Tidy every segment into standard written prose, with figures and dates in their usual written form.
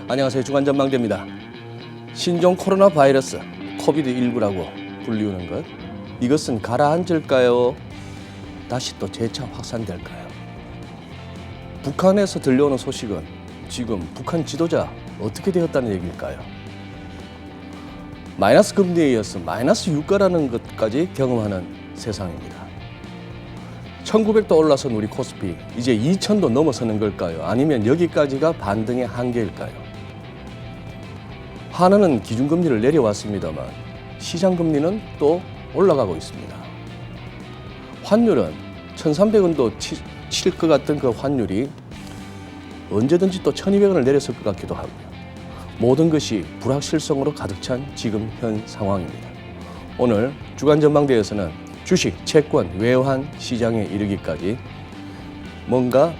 안녕하세요. 주간전망대입니다. 신종 코로나 바이러스 코비드19라고 불리우는 것, 이것은 가라앉을까요? 다시 또 재차 확산될까요? 북한에서 들려오는 소식은 지금 북한 지도자 어떻게 되었다는 얘기일까요? 마이너스 금리에 이어서 마이너스 유가라는 것까지 경험하는 세상입니다. 1900도 올라선 우리 코스피, 이제 2000도 넘어서는 걸까요? 아니면 여기까지가 반등의 한계일까요? 한은은 기준금리를 내려왔습니다만 시장금리는 또 올라가고 있습니다. 환율은 1300원도 칠 것 같던 그 환율이 언제든지 또 1200원을 내렸을 것 같기도 하고요. 모든 것이 불확실성으로 가득 찬 지금 현 상황입니다. 오늘 주간전망대에서는 주식, 채권, 외환 시장에 이르기까지 뭔가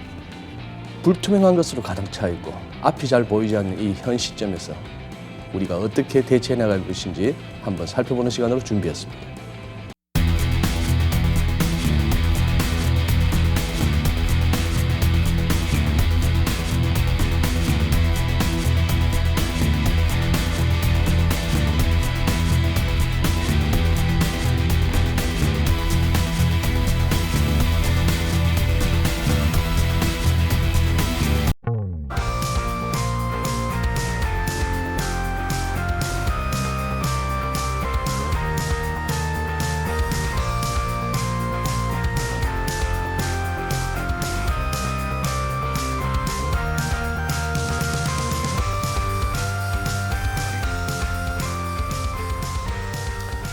불투명한 것으로 가득 차 있고 앞이 잘 보이지 않는 이 현 시점에서 우리가 어떻게 대처해 나갈 것인지 한번 살펴보는 시간으로 준비했습니다.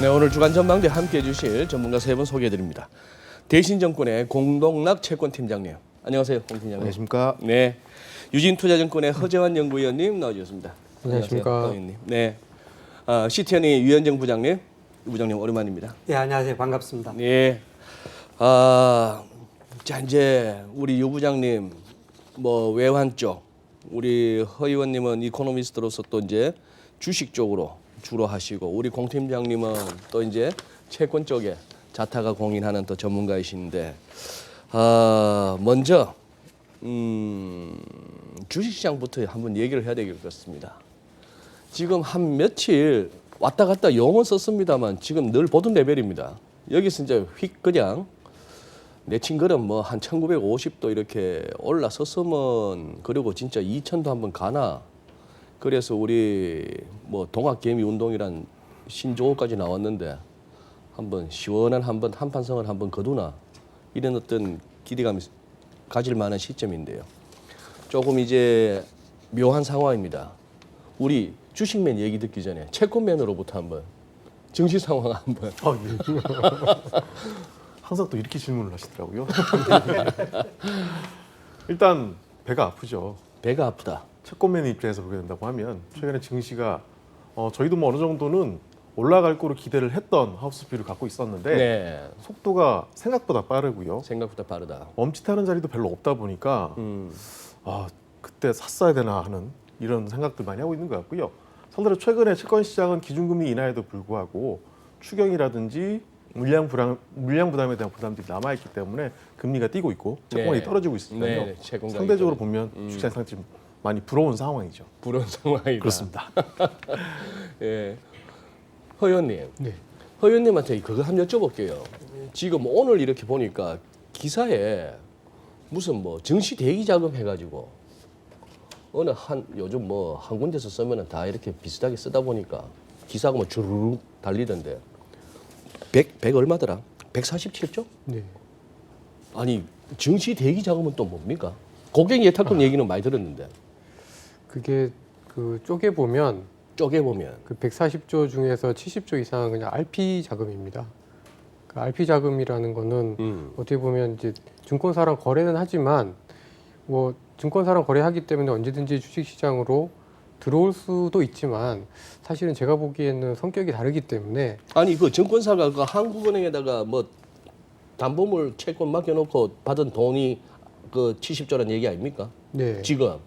네, 오늘 주간전망대 함께해 주실 전문가 세 분 소개해드립니다. 대신증권의 공동락 채권팀장님, 안녕하세요, 공 팀장님. 안녕하십니까? 네, 유진투자증권의 허재환 연구위원님 나와주셨습니다. 안녕하십니까? 안녕하세요, 네, 시티언의 유현정 부장님, 부장님 오랜만입니다. 네, 안녕하세요. 반갑습니다. 네, 자 이제 우리 유 부장님 뭐 외환 쪽, 우리 허 의원님은 이코노미스트로서 또 이제 주식 쪽으로 주로 하시고, 우리 공 팀장님은 또 이제 채권 쪽에 자타가 공인하는 또 전문가이신데, 먼저 주식시장부터 한번 얘기를 해야 될 것 같습니다. 지금 한 며칠 왔다 갔다 용어 썼습니다만 지금 늘 보던 레벨입니다. 여기서 이제 휙 그냥 내친 걸음 뭐 한 1950도 이렇게 올라섰으면, 그리고 진짜 2000도 한번 가나. 그래서 우리 뭐 동학개미 운동이란 신조어까지 나왔는데 한번 시원한 한판성을 한번 거두나, 이런 어떤 기대감이 가질 만한 시점인데요. 조금 이제 묘한 상황입니다. 우리 주식맨 얘기 듣기 전에 채권맨으로부터 한번 증시 상황 한번. 항상 또 이렇게 질문을 하시더라고요. 일단 배가 아프죠. 배가 아프다. 채권맨 입장에서 보게 된다고 하면 최근에 증시가 저희도 뭐 어느 정도는 올라갈 거로 기대를 했던 하우스뷰를 갖고 있었는데 네, 속도가 생각보다 빠르고요. 생각보다 빠르다. 멈칫하는 자리도 별로 없다 보니까 그때 샀어야 되나 하는 이런 생각들 많이 하고 있는 것 같고요. 상대로 최근에 채권 시장은 기준금리 인하에도 불구하고 추경이라든지 물량 부담에 대한 부담들이 남아있기 때문에 금리가 뛰고 있고 채권이 네. 떨어지고 있으니까요. 네, 채권 가격이 상대적으로 보면 주식시장 상태 좀 많이 부러운 상황이죠. 부러운 상황이다. 그렇습니다. 예, 허 의원님. 네. 허 의원님한테 그거 한번 여쭤볼게요. 지금 오늘 이렇게 보니까 기사에 무슨 뭐 증시 대기 자금 해가지고 어느 요즘 뭐 한 군데서 쓰면은 다 이렇게 비슷하게 쓰다 보니까 기사가 뭐 주르륵 달리던데 100 얼마더라? 147조? 네. 아니 증시 대기 자금은 또 뭡니까? 고객 예탁금 얘기는 많이 들었는데 그게 그 쪼개보면 쪼개보면 그 140조 중에서 70조 이상은 그냥 RP 자금입니다. 그 RP 자금이라는 거는 어떻게 보면 이제 증권사랑 거래는 하지만 뭐 증권사랑 거래하기 때문에 언제든지 주식시장으로 들어올 수도 있지만 사실은 제가 보기에는 성격이 다르기 때문에 아니 그 증권사가 그 한국은행에다가 뭐 담보물 채권 맡겨놓고 받은 돈이 그 70조란 얘기 아닙니까? 네. 지금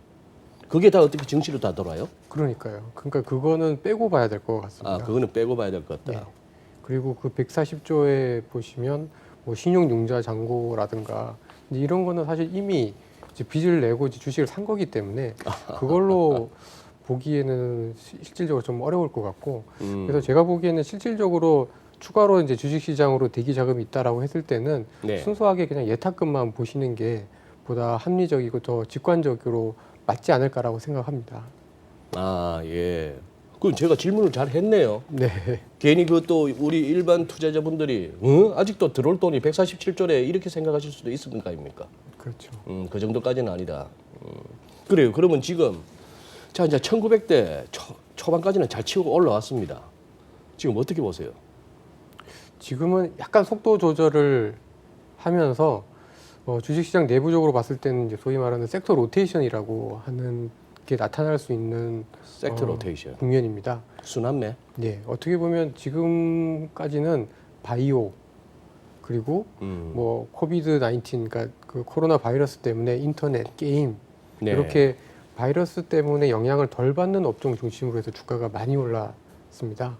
그게 다 어떻게 증시로 다 돌아요? 그러니까요. 그러니까 그거는 빼고 봐야 될 것 같습니다. 아 그거는 빼고 봐야 될 것 같다. 네. 그리고 그 140조에 보시면 뭐 신용융자 잔고라든가 이런 거는 사실 이미 이제 빚을 내고 이제 주식을 산 거기 때문에 그걸로 보기에는 실질적으로 좀 어려울 것 같고 그래서 제가 보기에는 실질적으로 추가로 이제 주식시장으로 대기 자금이 있다라고 했을 때는 네. 순수하게 그냥 예탁금만 보시는 게 보다 합리적이고 더 직관적으로 맞지 않을까라고 생각합니다. 아, 예. 그럼 제가 질문을 잘 했네요. 네. 괜히 그 또 우리 일반 투자자분들이 아직도 들어올 돈이 147조래 이렇게 생각하실 수도 있을 거 아닙니까? 그렇죠. 그 정도까지는 아니다. 그래요. 그러면 지금 자 이제 1900대 초반까지는 잘 치고 올라왔습니다. 지금 어떻게 보세요? 지금은 약간 속도 조절을 하면서 주식시장 내부적으로 봤을 때는 이제 소위 말하는 섹터 로테이션이라고 하는 게 나타날 수 있는 섹터 로테이션. 국면입니다. 순환매. 네, 어떻게 보면 지금까지는 바이오 그리고 뭐 코비드 19, 그러니까 그 코로나 바이러스 때문에 인터넷, 게임 네. 이렇게 바이러스 때문에 영향을 덜 받는 업종 중심으로 해서 주가가 많이 올랐습니다.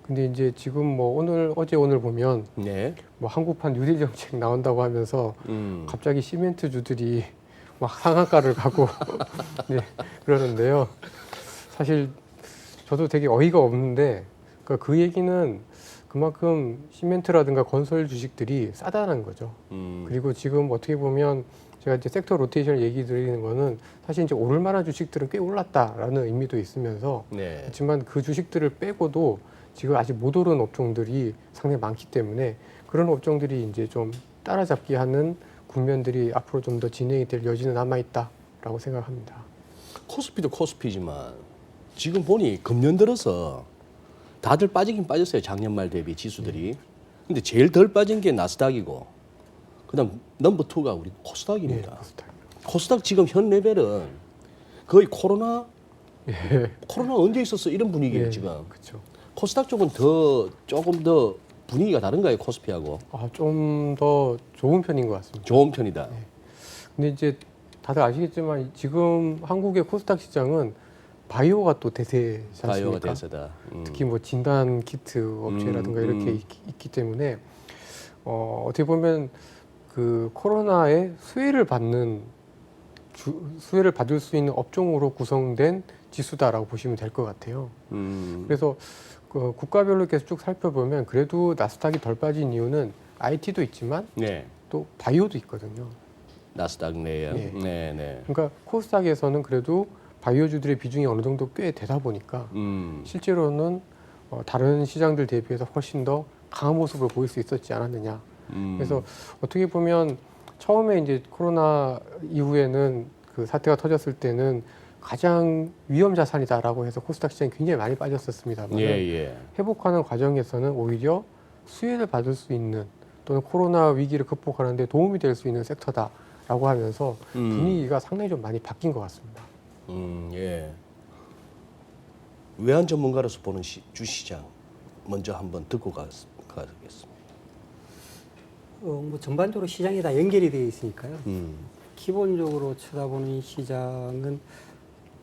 근데 이제 지금 뭐 어제 오늘 보면 네. 뭐 한국판 뉴딜 정책 나온다고 하면서 갑자기 시멘트주들이 막 상한가를 가고 네, 그러는데요. 사실 저도 되게 어이가 없는데 그러니까 그 얘기는 그만큼 시멘트라든가 건설 주식들이 싸다는 거죠. 그리고 지금 어떻게 보면 제가 이제 섹터 로테이션 얘기 드리는 거는 사실 이제 오를 만한 주식들은 꽤 올랐다라는 의미도 있으면서 네. 그렇지만 그 주식들을 빼고도 지금 아직 못 오른 업종들이 상당히 많기 때문에 그런 업종들이 이제 좀 따라잡기 하는 국면들이 앞으로 좀 더 진행이 될 여지는 남아 있다라고 생각합니다. 코스피도 코스피지만 지금 보니 금년 들어서 다들 빠지긴 빠졌어요. 작년 말 대비 지수들이. 근데 제일 덜 빠진 게 나스닥이고 그다음 넘버 2가 우리 코스닥입니다. 네, 코스닥. 코스닥 지금 현 레벨은 거의 코로나 언제 있었어 이런 분위기예요 예, 지금. 그렇죠. 코스닥 쪽은 조금 더 분위기가 다른가요 코스피하고? 좀 더 좋은 편인 것 같습니다. 좋은 편이다. 근데 이제 다들 아시겠지만 지금 한국의 코스닥 시장은 바이오가 또 대세지 바이오가 않습니까? 대세다. 특히 뭐 진단 키트 업체라든가 이렇게 있기 때문에 어떻게 보면 그 코로나의 수혜를 받을 수 있는 업종으로 구성된 지수다라고 보시면 될 것 같아요. 그래서 그 국가별로 이렇게 쭉 살펴보면 그래도 나스닥이 덜 빠진 이유는 IT도 있지만 네. 또 바이오도 있거든요. 나스닥 내에. 네. 네, 네. 그러니까 코스닥에서는 그래도 바이오주들의 비중이 어느 정도 꽤 되다 보니까 실제로는 다른 시장들 대비해서 훨씬 더 강한 모습을 보일 수 있었지 않았느냐. 그래서 어떻게 보면 처음에 이제 코로나 이후에는 그 사태가 터졌을 때는 가장 위험 자산이다라고 해서 코스닥 시장이 굉장히 많이 빠졌었습니다만 예. 회복하는 과정에서는 오히려 수혜를 받을 수 있는 또는 코로나 위기를 극복하는 데 도움이 될 수 있는 섹터다라고 하면서 분위기가 상당히 좀 많이 바뀐 것 같습니다. 예. 외환 전문가로서 보는 주시장 먼저 한번 듣고 가겠습니다. 뭐 전반적으로 시장이 다 연결이 되어 있으니까요. 음. 기본적으로 쳐다보는 시장은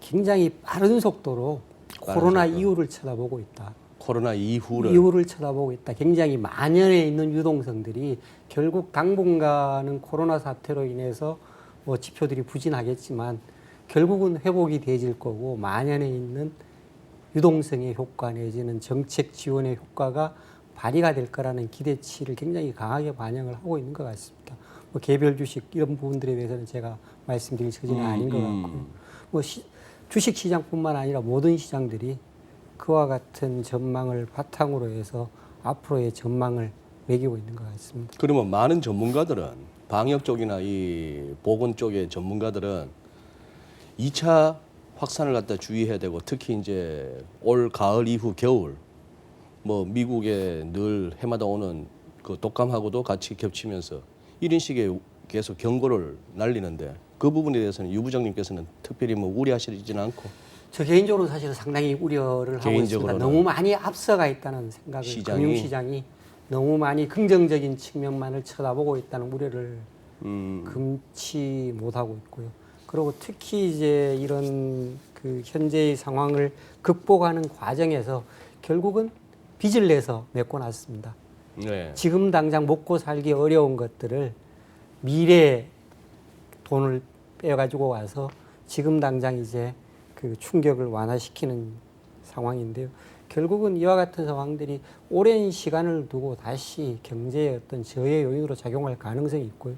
굉장히 빠른 속도로 빠른 코로나 속도. 이후를 쳐다보고 있다. 코로나 이후를 이후를 쳐다보고 있다. 굉장히 만연해 있는 유동성들이 결국 당분간은 코로나 사태로 인해서 뭐 지표들이 부진하겠지만 결국은 회복이 되질 거고 만연해 있는 유동성의 효과 내지는 정책 지원의 효과가 발휘가 될 거라는 기대치를 굉장히 강하게 반영을 하고 있는 것 같습니다. 뭐 개별 주식 이런 부분들에 대해서는 제가 말씀드릴 처지는 아닌 것 같고요. 뭐 주식 시장뿐만 아니라 모든 시장들이 그와 같은 전망을 바탕으로 해서 앞으로의 전망을 매기고 있는 것 같습니다. 그러면 많은 전문가들은 방역 쪽이나 이 보건 쪽의 전문가들은 2차 확산을 갖다 주의해야 되고 특히 이제 올 가을 이후 겨울 뭐 미국에 늘 해마다 오는 그 독감하고도 같이 겹치면서 이런 식의 계속 경고를 날리는데 그 부분에 대해서는 유 부장님께서는 특별히 뭐 우려하시지는 않고 저 개인적으로 사실 상당히 우려를 하고 있습니다. 개인적으로는 너무 많이 앞서가 있다는 생각을 시장이? 금융시장이 너무 많이 긍정적인 측면만을 쳐다보고 있다는 우려를 금치 못하고 있고요. 그리고 특히 이제 이런 그 현재의 상황을 극복하는 과정에서 결국은 빚을 내서 메꿔놨습니다. 네. 지금 당장 먹고 살기 어려운 것들을 미래에 돈을 빼가지고 와서 지금 당장 이제 그 충격을 완화시키는 상황인데요. 결국은 이와 같은 상황들이 오랜 시간을 두고 다시 경제의 어떤 저해 요인으로 작용할 가능성이 있고요.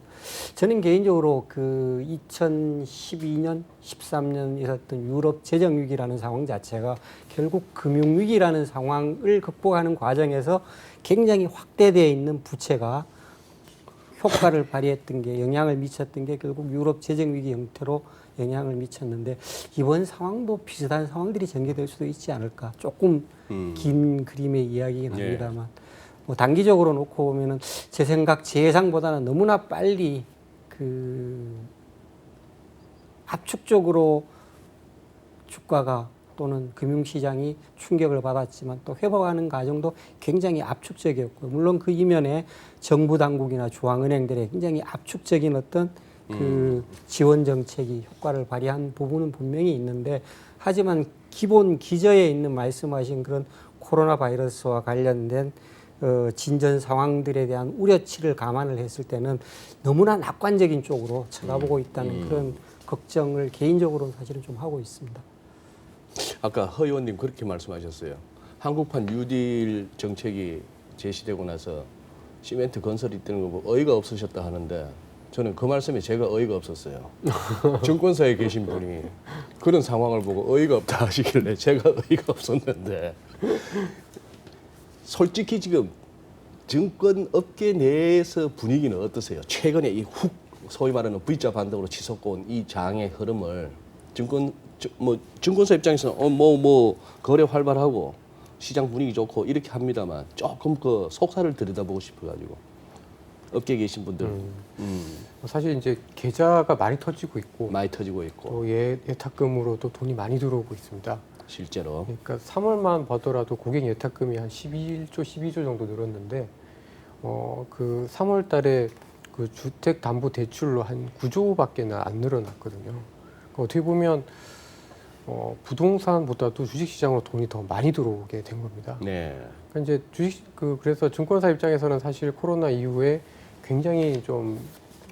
저는 개인적으로 그 2012년, 13년 있었던 유럽 재정 위기라는 상황 자체가 결국 금융 위기라는 상황을 극복하는 과정에서 굉장히 확대되어 있는 부채가 효과를 발휘했던 게 영향을 미쳤던 게 결국 유럽 재정 위기 형태로 영향을 미쳤는데 이번 상황도 비슷한 상황들이 전개될 수도 있지 않을까. 조금 긴 그림의 이야기긴 합니다만 뭐 단기적으로 놓고 보면은 제 생각 제 예상보다는 너무나 빨리 그 압축적으로 주가가 또는 금융시장이 충격을 받았지만 또 회복하는 과정도 굉장히 압축적이었고 물론 그 이면에 정부 당국이나 중앙은행들의 굉장히 압축적인 어떤 그 지원 정책이 효과를 발휘한 부분은 분명히 있는데 하지만 기본 기저에 있는 말씀하신 그런 코로나 바이러스와 관련된 진전 상황들에 대한 우려치를 감안을 했을 때는 너무나 낙관적인 쪽으로 쳐다보고 있다는 그런 걱정을 개인적으로 사실은 좀 하고 있습니다. 아까 허 의원님 그렇게 말씀하셨어요. 한국판 뉴딜 정책이 제시되고 나서 시멘트 건설이 뜨는 거 보고 어이가 없으셨다 하는데 저는 그 말씀에 제가 어이가 없었어요. 증권사에 계신 분이 그런 상황을 보고 어이가 없다 하시길래 제가 어이가 없었는데 솔직히 지금 증권업계 내에서 분위기는 어떠세요? 최근에 이 훅 소위 말하는 V자 반등으로 치솟고 온 이 장의 흐름을 증권사 입장에서는 뭐 거래 활발하고 시장 분위기 좋고 이렇게 합니다만 조금 그 속살을 들여다보고 싶어가지고 업계에 계신 분들 사실 이제 계좌가 많이 터지고 있고 많이 터지고 있고 또 예탁금으로도 돈이 많이 들어오고 있습니다. 실제로 그러니까 3월만 보더라도 고객 예탁금이 한 11조, 12조 정도 늘었는데 그 3월 달에 그 주택 담보 대출로 한 9조밖에 안 늘어났거든요. 그러니까 어떻게 보면 부동산보다도 주식시장으로 돈이 더 많이 들어오게 된 겁니다. 네. 그러니까 이제 그래서 증권사 입장에서는 사실 코로나 이후에 굉장히 좀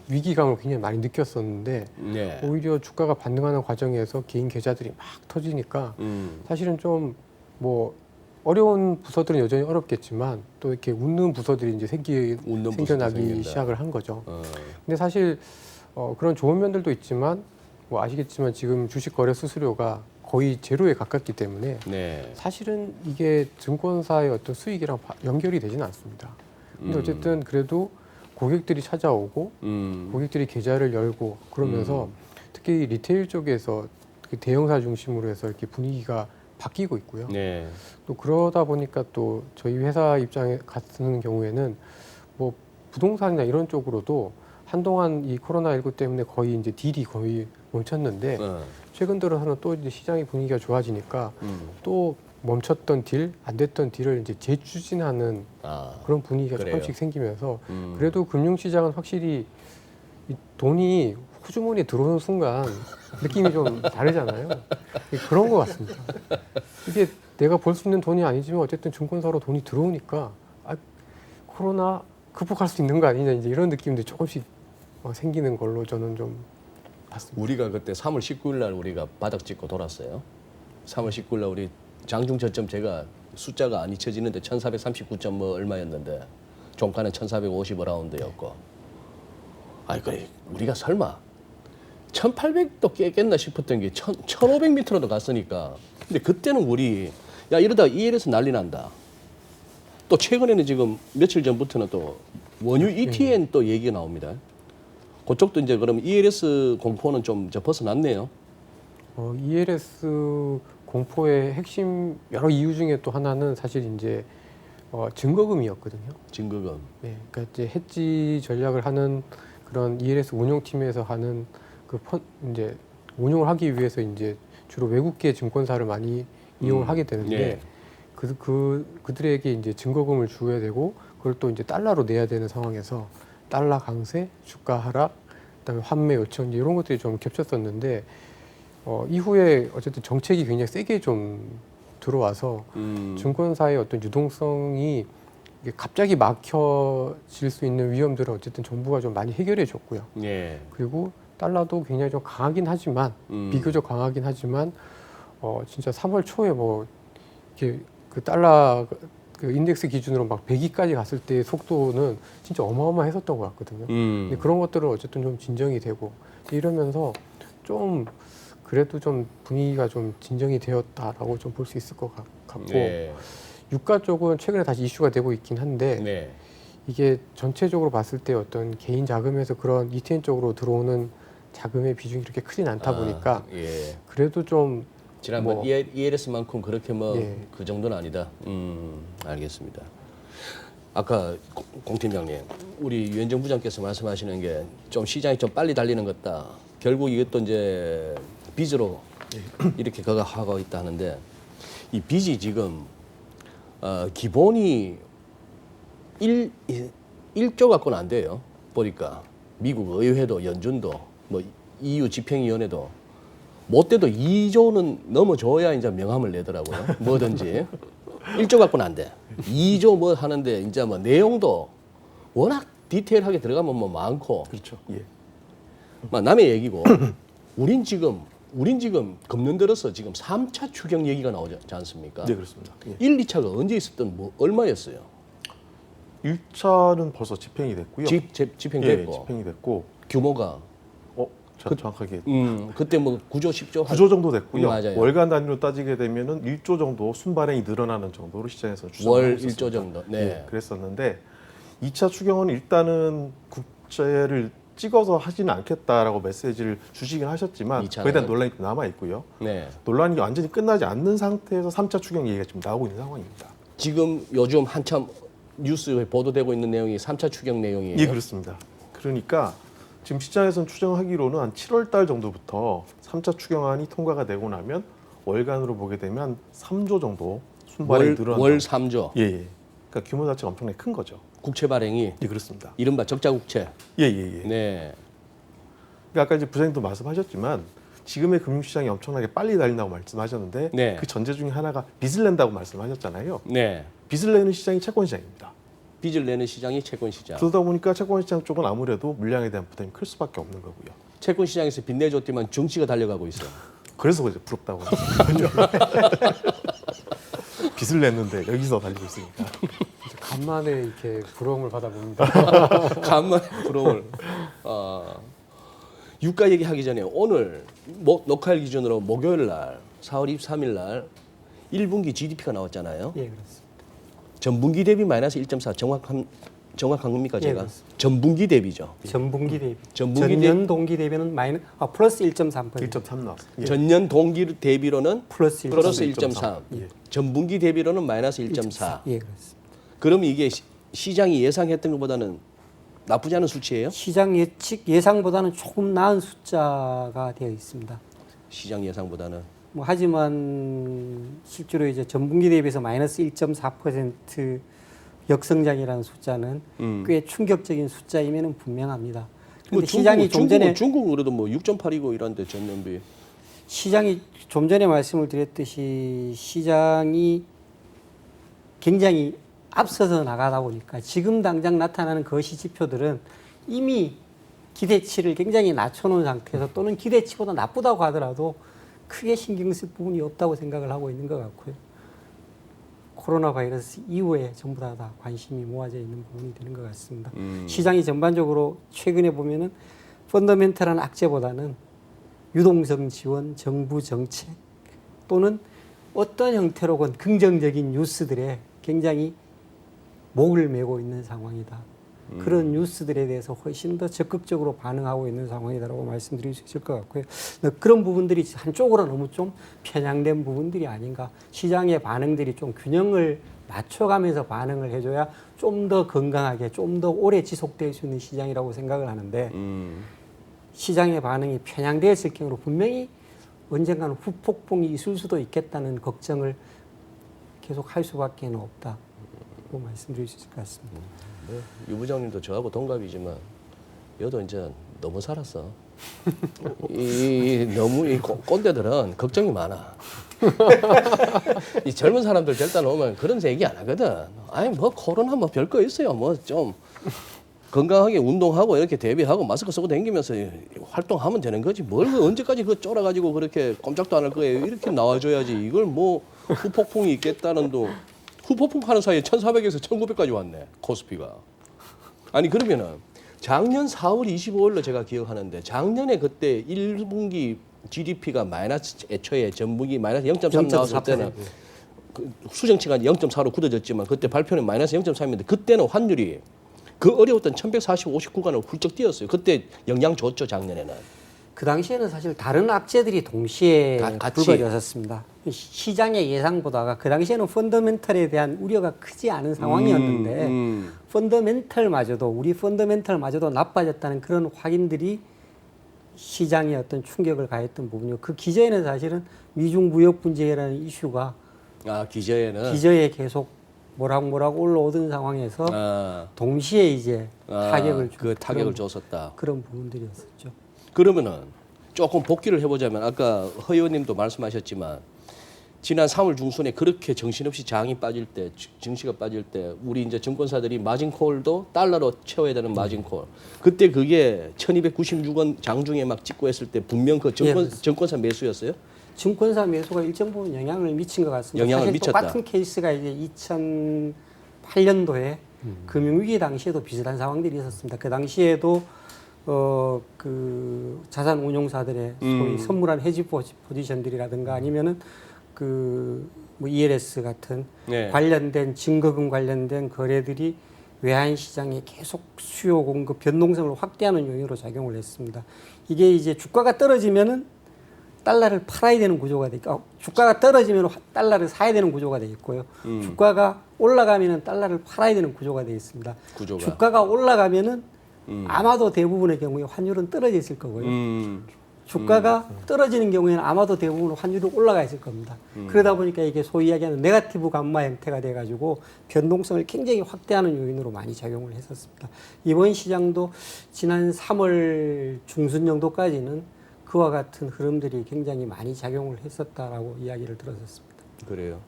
위기감을 굉장히 많이 느꼈었는데 네. 오히려 주가가 반등하는 과정에서 개인 계좌들이 막 터지니까 사실은 좀 뭐 어려운 부서들은 여전히 어렵겠지만 또 이렇게 웃는 부서들이 이제 생겨나기 시작을 한 거죠. 근데 사실 그런 좋은 면들도 있지만 뭐 아시겠지만 지금 주식 거래 수수료가 거의 제로에 가깝기 때문에 네. 사실은 이게 증권사의 어떤 수익이랑 연결이 되지는 않습니다. 근데 어쨌든 그래도 고객들이 찾아오고 고객들이 계좌를 열고 그러면서 특히 리테일 쪽에서 대형사 중심으로 해서 이렇게 분위기가 바뀌고 있고요. 네. 또 그러다 보니까 또 저희 회사 입장에 같은 경우에는 뭐 부동산이나 이런 쪽으로도 한동안 이 코로나19 때문에 거의 이제 딜이 거의 멈췄는데 최근 들어서는 또 이제 시장의 분위기가 좋아지니까 또 멈췄던 딜, 안 됐던 딜을 이제 재추진하는 그런 분위기가 그래요? 조금씩 생기면서 그래도 금융시장은 확실히 이 돈이 호주머니에 들어오는 순간 느낌이 좀 다르잖아요. 그런 것 같습니다. 이게 내가 벌 수 있는 돈이 아니지만 어쨌든 증권사로 돈이 들어오니까 코로나 극복할 수 있는 거 아니냐 이제 이런 느낌들이 조금씩 생기는 걸로 저는 좀 봤습니다. 우리가 그때 3월 19일 날 우리가 바닥 찍고 돌았어요. 3월 19일 날 우리 장중 저점 제가 숫자가 안 잊혀지는데 1439점 뭐 얼마였는데 종가는 1450어라운드였고 그래 우리가 설마 1800도 깨겠나 싶었던 게 1500m로도 갔으니까 근데 그때는 우리 야 이러다 EL에서 난리 난다. 또 최근에는 지금 며칠 전부터는 또 원유 ETN 또 얘기가 나옵니다. 그쪽도 이제 그럼 ELS 공포는 좀 벗어났네요. ELS 공포의 핵심 여러 이유 중에 또 하나는 사실 이제 증거금이었거든요. 증거금. 네, 그러니까 이제 해지 전략을 하는 그런 ELS 운용팀에서 하는 이제 운용을 하기 위해서 이제 주로 외국계 증권사를 많이 이용을 하게 되는데 네. 그들에게 이제 증거금을 줘야 되고 그걸 또 이제 달러로 내야 되는 상황에서 달러 강세, 주가 하락, 그다음에 환매 요청 이제 이런 것들이 좀 겹쳤었는데 이후에 어쨌든 정책이 굉장히 세게 좀 들어와서 증권사의 어떤 유동성이 이게 갑자기 막혀질 수 있는 위험들은 어쨌든 정부가 좀 많이 해결해 줬고요. 예. 그리고 달러도 굉장히 좀 강하긴 하지만 비교적 강하긴 하지만 진짜 3월 초에 뭐 이렇게 그 달러 그 인덱스 기준으로 막 100위까지 갔을 때 속도는 진짜 어마어마했었던 것 같거든요. 근데 그런 것들은 어쨌든 좀 진정이 되고 이러면서 좀 그래도 좀 분위기가 좀 진정이 되었다라고 좀 볼 수 있을 것 같고 네. 유가 쪽은 최근에 다시 이슈가 되고 있긴 한데 네. 이게 전체적으로 봤을 때 어떤 개인 자금에서 그런 ETN 쪽으로 들어오는 자금의 비중이 그렇게 크진 않다 보니까 예. 그래도 좀 지난번 뭐- ELS만큼 그렇게 뭐 예. 그 정도는 아니다. 알겠습니다. 아까 공 팀장님, 우리 유현정 부장께서 말씀하시는 게 좀 시장이 좀 빨리 달리는 것다. 결국 이것도 이제 빚으로 이렇게 거가하고 있다 하는데 이 빚이 지금 기본이 1조 갖고는 안 돼요. 보니까 미국 의회도 연준도 뭐 EU 집행위원회도 못 돼도 2조는 넘어줘야 이제 명함을 내더라고요. 뭐든지 1조 갖고는 안 돼. 2조 뭐 하는데 이제 뭐 내용도 워낙 디테일하게 들어가면 뭐 많고 그렇죠. 예. 막 남의 얘기고 우린 지금 금년들어서 지금 3차 추경 얘기가 나오지 않습니까? 네, 그렇습니다. 예. 1, 2차가 언제 있었던 뭐 얼마였어요? 1차는 벌써 집행이 됐고요. 집행됐고 예, 집행이 됐고 규모가 제가 정확하게 그때 뭐 9조 10조 9조 정도 됐고요. 맞아요. 월간 단위로 따지게 되면은 1조 정도 순발행이 늘어나는 정도로 시장에서 월 추정하고 있었습니다. 1조 정도. 네. 예, 그랬었는데 2차 추경은 일단은 국채를 찍어서 하지는 않겠다라고 메시지를 주시긴 하셨지만 2차는? 그에 대한 논란이 좀 남아 있고요. 네. 논란이 완전히 끝나지 않는 상태에서 3차 추경 얘기가 지금 나오고 있는 상황입니다. 지금 요즘 한참 뉴스에 보도되고 있는 내용이 3차 추경 내용이에요. 예, 그렇습니다. 그러니까 지금 시장에서는 추정하기로는 한 7월 달 정도부터 3차 추경안이 통과가 되고 나면 월간으로 보게 되면 3조 정도 순발이 늘어난다. 월 3조. 예, 예. 그러니까 규모 자체가 엄청나게 큰 거죠. 국채 발행이 예, 그렇습니다. 이른바 적자 국채. 예, 예, 예. 네. 그러니까 아까 이제 부장님도 말씀하셨지만 지금의 금융시장이 엄청나게 빨리 달린다고 말씀하셨는데 네. 그 전제 중에 하나가 빚을 낸다고 말씀하셨잖아요. 네. 빚을 내는 시장이 채권 시장입니다. 빚을 내는 시장이 채권 시장. 그러다 보니까 채권 시장 쪽은 아무래도 물량에 대한 부담이 클 수밖에 없는 거고요. 채권 시장에서 빚 내줬지만 정치가 달려가고 있어. 그래서 이제 부럽다고 하는 거죠. 빚을 냈는데 여기서 달리고 있으니까. 간만에 이렇게 부러움을 받아봅니다. 간만에 부러움을. 유가 얘기하기 전에 오늘 녹화일 기준으로 목요일 날 4월 23일 날 1분기 GDP가 나왔잖아요. 예, 그렇습니다. 전분기 대비 마이너스 1.4 정확한 겁니까 예, 제가? 그렇습니다. 전분기 대비죠. 전분기 대비. 전분기 전년 동기 대비는 플러스 1.3%. 1.3 나왔어요. 예. 전년 동기 대비로는 플러스 1.3. 플러스 1.3. 1.3. 예. 전분기 대비로는 마이너스 1.4. 예, 그렇습니다. 그럼 이게 시장이 예상했던 것보다는 나쁘지 않은 수치예요? 시장 예상보다는 조금 나은 숫자가 되어 있습니다. 시장 예상보다는. 뭐 하지만 실제로 이제 전분기 대비해서 마이너스 1.4% 역성장이라는 숫자는 꽤 충격적인 숫자임에는 분명합니다. 그런데 시장이 좀 전에 중국은 그래도 뭐 6.8이고 이런데 전년비. 시장이 좀 전에 말씀을 드렸듯이 시장이 굉장히 앞서서 나가다 보니까 지금 당장 나타나는 거시 지표들은 이미 기대치를 굉장히 낮춰놓은 상태에서 또는 기대치보다 나쁘다고 하더라도 크게 신경 쓸 부분이 없다고 생각을 하고 있는 것 같고요. 코로나 바이러스 이후에 전부 다 관심이 모아져 있는 부분이 되는 것 같습니다. 시장이 전반적으로 최근에 보면은 펀더멘털한 악재보다는 유동성 지원, 정부 정책 또는 어떤 형태로건 긍정적인 뉴스들에 굉장히 목을 메고 있는 상황이다. 그런 뉴스들에 대해서 훨씬 더 적극적으로 반응하고 있는 상황이다라고 말씀드릴 수 있을 것 같고요. 그런 부분들이 한쪽으로 너무 좀 편향된 부분들이 아닌가. 시장의 반응들이 좀 균형을 맞춰가면서 반응을 해줘야 좀 더 건강하게, 좀 더 오래 지속될 수 있는 시장이라고 생각을 하는데 시장의 반응이 편향되었을 경우로 분명히 언젠가는 후폭풍이 있을 수도 있겠다는 걱정을 계속 할 수밖에 없다. 말씀드릴 수 있을 것 같습니다. 유 부장님도 저하고 동갑이지만 여도 이제 너무 살았어. 너무 이 꼰대들은 걱정이 많아. 이 젊은 사람들 절단 오면 그런 얘기 안 하거든. 아니 뭐 코로나 뭐 별거 있어요. 뭐 좀 건강하게 운동하고 이렇게 대비하고 마스크 쓰고 다니면서 활동하면 되는 거지. 뭘 언제까지 그거 쫄아가지고 그렇게 꼼짝도 안 할 거예요. 이렇게 나와줘야지. 이걸 뭐 후폭풍이 있겠다는 도 후폭풍 하는 사이에 1,400에서 1,900까지 왔네. 코스피가. 아니 그러면은 작년 4월 25일로 제가 기억하는데 작년에 그때 1분기 GDP가 마이너스 애초에 전분기 마이너스 0.3 나왔을 때는 그 수정치가 0.4로 굳어졌지만 그때 발표는 마이너스 0.3인데 그때는 환율이 그 어려웠던 1145 구간을 훌쩍 뛰었어요. 그때 영향 줬죠 작년에는. 그 당시에는 사실 다른 악재들이 동시에 같이. 불거졌었습니다. 시장의 예상보다가 그 당시에는 펀더멘털에 대한 우려가 크지 않은 상황이었는데 펀더멘털마저도 우리 펀더멘털마저도 나빠졌다는 그런 확인들이 시장에 어떤 충격을 가했던 부분이요. 그 기저에는 사실은 미중 무역 분쟁이라는 이슈가 기저에는 기저에 계속 모락모락 올라오던 상황에서 동시에 이제 타격을 그 타격을 줬었다. 그런 부분들이었었죠. 그러면은 조금 복귀를 해보자면 아까 허 의원님도 말씀하셨지만 지난 3월 중순에 그렇게 정신없이 장이 빠질 때, 증시가 빠질 때 우리 이제 증권사들이 마진콜도 달러로 채워야 되는 마진콜. 그때 그게 1,296원 장중에 막 찍고 했을 때 분명 그 증권사 매수였어요? 증권사 매수가 일정 부분 영향을 미친 것 같습니다. 영향을 사실 미쳤다. 똑같은 케이스가 이제 2008년도에 금융위기 당시에도 비슷한 상황들이 있었습니다. 그 당시에도 그 자산 운용사들의 소위 선물한 헤지 포지션들이라든가 아니면은 뭐 ELS 같은 네. 관련된 증거금 관련된 거래들이 외환 시장에 계속 수요 공급 변동성을 확대하는 요인으로 작용을 했습니다. 이게 이제 주가가 떨어지면은 달러를 팔아야 되는 구조가 돼 있고 주가가 떨어지면 달러를 사야 되는 구조가 돼 있고요. 주가가 올라가면은 달러를 팔아야 되는 구조가 돼 있습니다. 주가가 올라가면은 아마도 대부분의 경우에 환율은 떨어져 있을 거고요. 주가가 떨어지는 경우에는 아마도 대부분 환율이 올라가 있을 겁니다. 그러다 보니까 이게 소위 이야기하는 네거티브 감마 형태가 돼가지고 변동성을 굉장히 확대하는 요인으로 많이 작용을 했었습니다. 이번 시장도 지난 3월 중순 정도까지는 그와 같은 흐름들이 굉장히 많이 작용을 했었다라고 이야기를 들었었습니다. 그래요.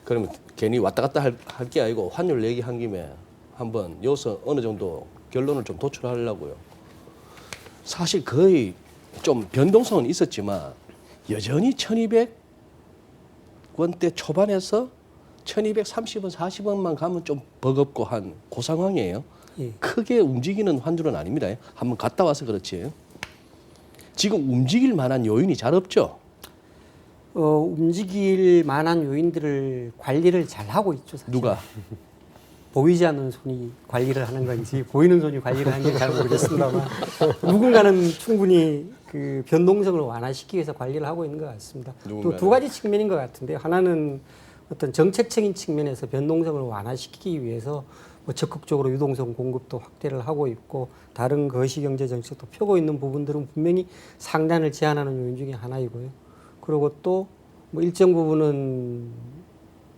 그러면 괜히 왔다 갔다 할 게 아니고 환율 얘기한 김에 한번 여기서 어느 정도 결론을 좀 도출하려고요. 사실 거의 좀 변동성은 있었지만 여전히 1,200원대 초반에서 1,230원, 40원만 가면 좀 버겁고 한 그 상황이에요. 예. 크게 움직이는 환율은 아닙니다. 한번 갔다 와서 그렇지. 지금 움직일 만한 요인이 잘 없죠. 움직일 만한 요인들을 관리를 잘 하고 있죠. 사실. 누가? 보이지 않는 손이 관리를 하는 건지 보이는 손이 관리를 하는지 잘 모르겠습니다만 누군가는 충분히 그 변동성을 완화시키기 위해서 관리를 하고 있는 것 같습니다. 또 두 가지 측면인 것 같은데 하나는 어떤 정책적인 측면에서 변동성을 완화시키기 위해서 뭐 적극적으로 유동성 공급도 확대를 하고 있고 다른 거시경제 정책도 펴고 있는 부분들은 분명히 상단을 제한하는 요인 중에 하나이고요. 그리고 또 뭐 일정 부분은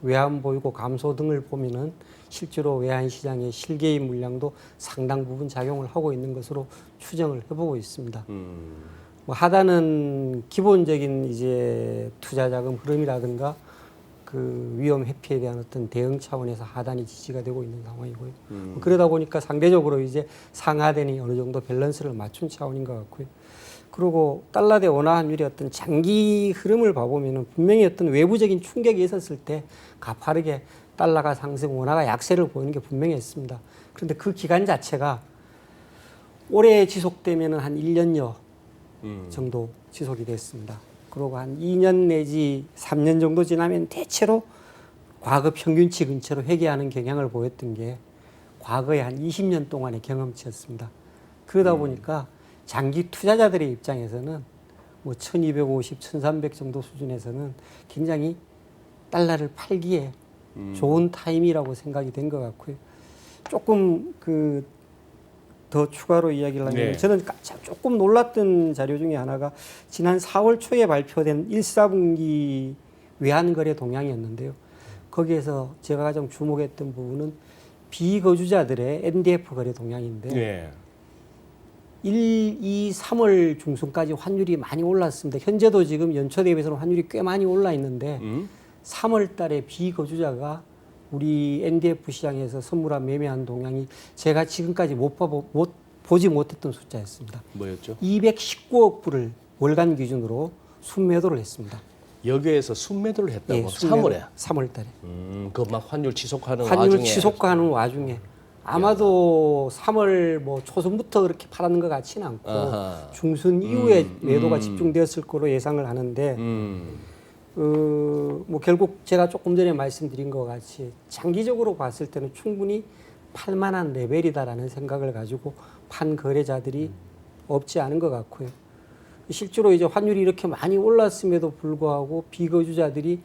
외환 보유고 감소 등을 보면은 실제로 외환 시장의 실개입 물량도 상당 부분 작용을 하고 있는 것으로 추정을 해보고 있습니다. 뭐 하단은 기본적인 이제 투자 자금 흐름이라든가 그 위험 회피에 대한 어떤 대응 차원에서 하단이 지지가 되고 있는 상황이고요. 그러다 보니까 상대적으로 이제 상하단이 어느 정도 밸런스를 맞춘 차원인 것 같고요. 그리고 달러 대 원화 환율의 어떤 장기 흐름을 봐보면은 분명히 어떤 외부적인 충격이 있었을 때 가파르게 달러가 상승, 원화가 약세를 보이는 게 분명했습니다. 그런데 그 기간 자체가 오래 지속되면은 한 1년여 정도 지속이 됐습니다. 그리고 한 2년 내지 3년 정도 지나면 대체로 과거 평균치 근처로 회귀하는 경향을 보였던 게 과거의 한 20년 동안의 경험치였습니다. 그러다 보니까 장기 투자자들의 입장에서는 뭐 1250, 1300 정도 수준에서는 굉장히 달러를 팔기에 좋은 타임이라고 생각이 된 것 같고요. 조금 그 더 추가로 이야기를 하면 네. 저는 조금 놀랐던 자료 중에 하나가 지난 4월 초에 발표된 1사분기 외환거래 동향이었는데요. 거기에서 제가 가장 주목했던 부분은 비거주자들의 NDF 거래 동향인데 네. 1, 2, 3월 중순까지 환율이 많이 올랐습니다. 현재도 지금 연초 대비해서는 환율이 꽤 많이 올라 있는데 3월 달에 비거주자가 우리 NDF 시장에서 선물한 매매한 동향이 제가 지금까지 보지 못했던 숫자였습니다. 뭐였죠? 219억 불을 월간 기준으로 순매도를 했습니다. 여기에서 순매도를 했다고 예, 3월에. 3월 달에. 그 막 환율 지속하는 환율 와중에. 지속하는 와중에 아마도 3월 뭐 초순부터 그렇게 팔았는 것 같지는 않고 아하. 중순 이후에 매도가 집중되었을 거로 예상을 하는데 뭐 결국 제가 조금 전에 말씀드린 것 같이 장기적으로 봤을 때는 충분히 팔만한 레벨이다라는 생각을 가지고 판 거래자들이 없지 않은 것 같고요. 실제로 이제 환율이 이렇게 많이 올랐음에도 불구하고 비거주자들이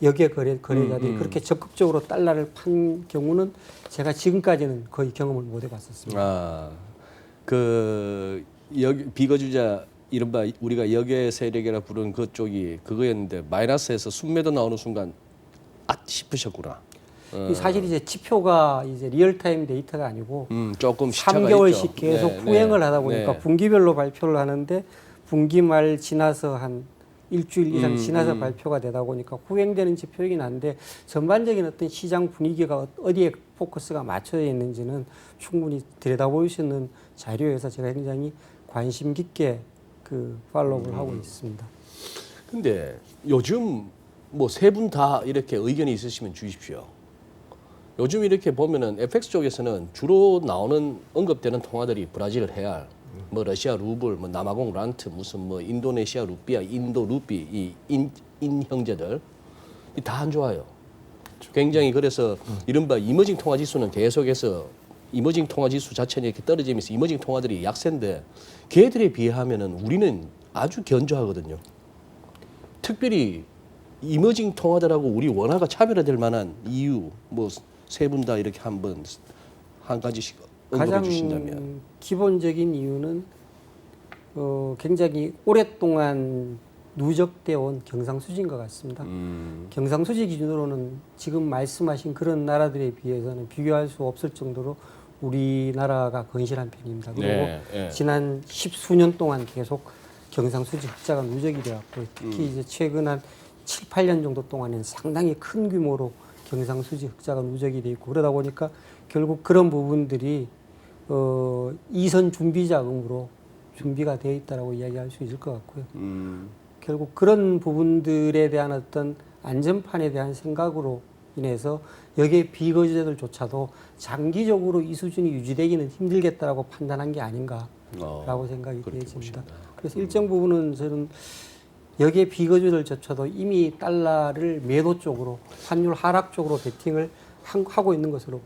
여기에 거래자들이 그렇게 적극적으로 달러를 판 경우는 제가 지금까지는 거의 경험을 못 해봤었습니다. 여기 비거주자 이른바 우리가 역외 세력이라 부르는 그쪽이 그거였는데 마이너스에서 순매도 나오는 순간 싶으셨구나. 사실 이제 지표가 이제 리얼타임 데이터가 아니고 조금 시차가 3개월씩 있죠. 계속 네, 후행을 네, 하다 보니까 네. 분기별로 발표를 하는데 분기 말 지나서 한 일주일 이상 지나서 발표가 되다 보니까 후행되는 지표이긴 한데 전반적인 어떤 시장 분위기가 어디에 포커스가 맞춰져 있는지는 충분히 들여다볼 수 있는 자료여서 제가 굉장히 관심 깊게 그 팔로우를 하고 있습니다. 근데 요즘 뭐 세 분 다 이렇게 의견이 있으시면 주십시오. 요즘 이렇게 보면은 FX 쪽에서는 주로 나오는 언급되는 통화들이 브라질 레알, 뭐 러시아 루블, 뭐 남아공 란트, 무슨 뭐 인도네시아 루피아, 인도 루피, 인 형제들 다 안 좋아요. 굉장히 그래서 이른바 이머징 통화 지수는 계속해서 이머징 통화 지수 자체는 이렇게 떨어지면서 이머징 통화들이 약세인데 걔들에 비하면은 우리는 아주 견조하거든요. 특별히 이머징 통화들하고 우리 원화가 차별화될 만한 이유 뭐 세 분 다 이렇게 한번 한 가지씩 언급해 가장 주신다면. 기본적인 이유는 굉장히 오랫동안 누적되어 온 경상수지인 것 같습니다. 경상수지 기준으로는 지금 말씀하신 그런 나라들에 비해서는 비교할 수 없을 정도로 우리나라가 건실한 편입니다. 그리고 네, 네. 지난 10수년 동안 계속 경상수지 흑자가 누적이 되었고 특히 이제 최근 한 7, 8년 정도 동안에는 상당히 큰 규모로 경상수지 흑자가 누적이 돼 있고 그러다 보니까 결국 그런 부분들이 이선 준비 자금으로 준비가 되어 있다라고 이야기할 수 있을 것 같고요. 결국 그런 부분들에 대한 어떤 안전판에 대한 생각으로 인해서 여기에 비거주자들조차도 장기적으로 이 수준이 유지되기는 힘들겠다라고 판단한 게 아닌가라고 생각이 그렇게 되어집니다. 보신다. 그래서 일정 부분은 저는 여기에 비거주들조차도 이미 달러를 매도 쪽으로 환율 하락 쪽으로 베팅을 하고 있는 것으로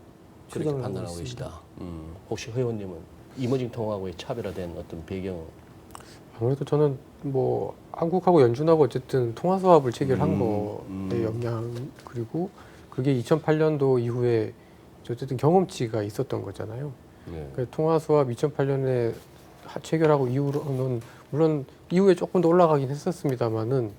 그렇게 추정을 하고 판단하고 있습니다. 계시다. 혹시 회원님은 이머징 통화하고의 차별화된 어떤 배경? 아무래도 저는 뭐 한국하고 연준하고 어쨌든 통화 수합을 체결한 거의 영향 그리고 그게 2008년도 이후에 어쨌든 경험치가 있었던 거잖아요. 네. 그 통화 수합 2008년에 체결하고 이후로는 물론 이후에 조금 더 올라가긴 했었습니다만은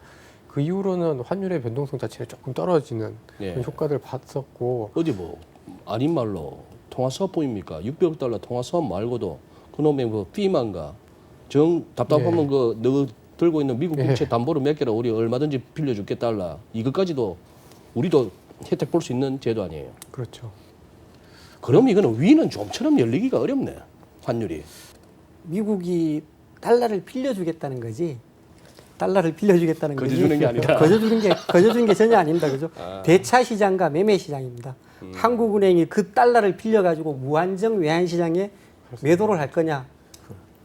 그 이후로는 환율의 변동성 자체가 조금 떨어지는 예. 그런 효과들을 봤었고 어디 뭐 아닌 말로 통화 수업 보입니까? 600억 달러 통화 수업 말고도 그놈의 그 피만가 정 답답하면 예. 그 너 들고 있는 미국 예. 국채 담보로 몇 개라 우리 얼마든지 빌려줄게 달러 이것까지도 우리도 혜택 볼 수 있는 제도 아니에요. 그렇죠. 그럼 이거는 위는 좀처럼 열리기가 어렵네 환율이. 미국이 달러를 빌려주겠다는 거지. 달러를 빌려주겠다는 거지. 거저주는 게 아니라. 거저주는 게 전혀 아닙니다. 그죠? 대차 시장과 매매 시장입니다. 한국은행이 그 달러를 빌려가지고 무한정 외환 시장에 매도를 할 거냐?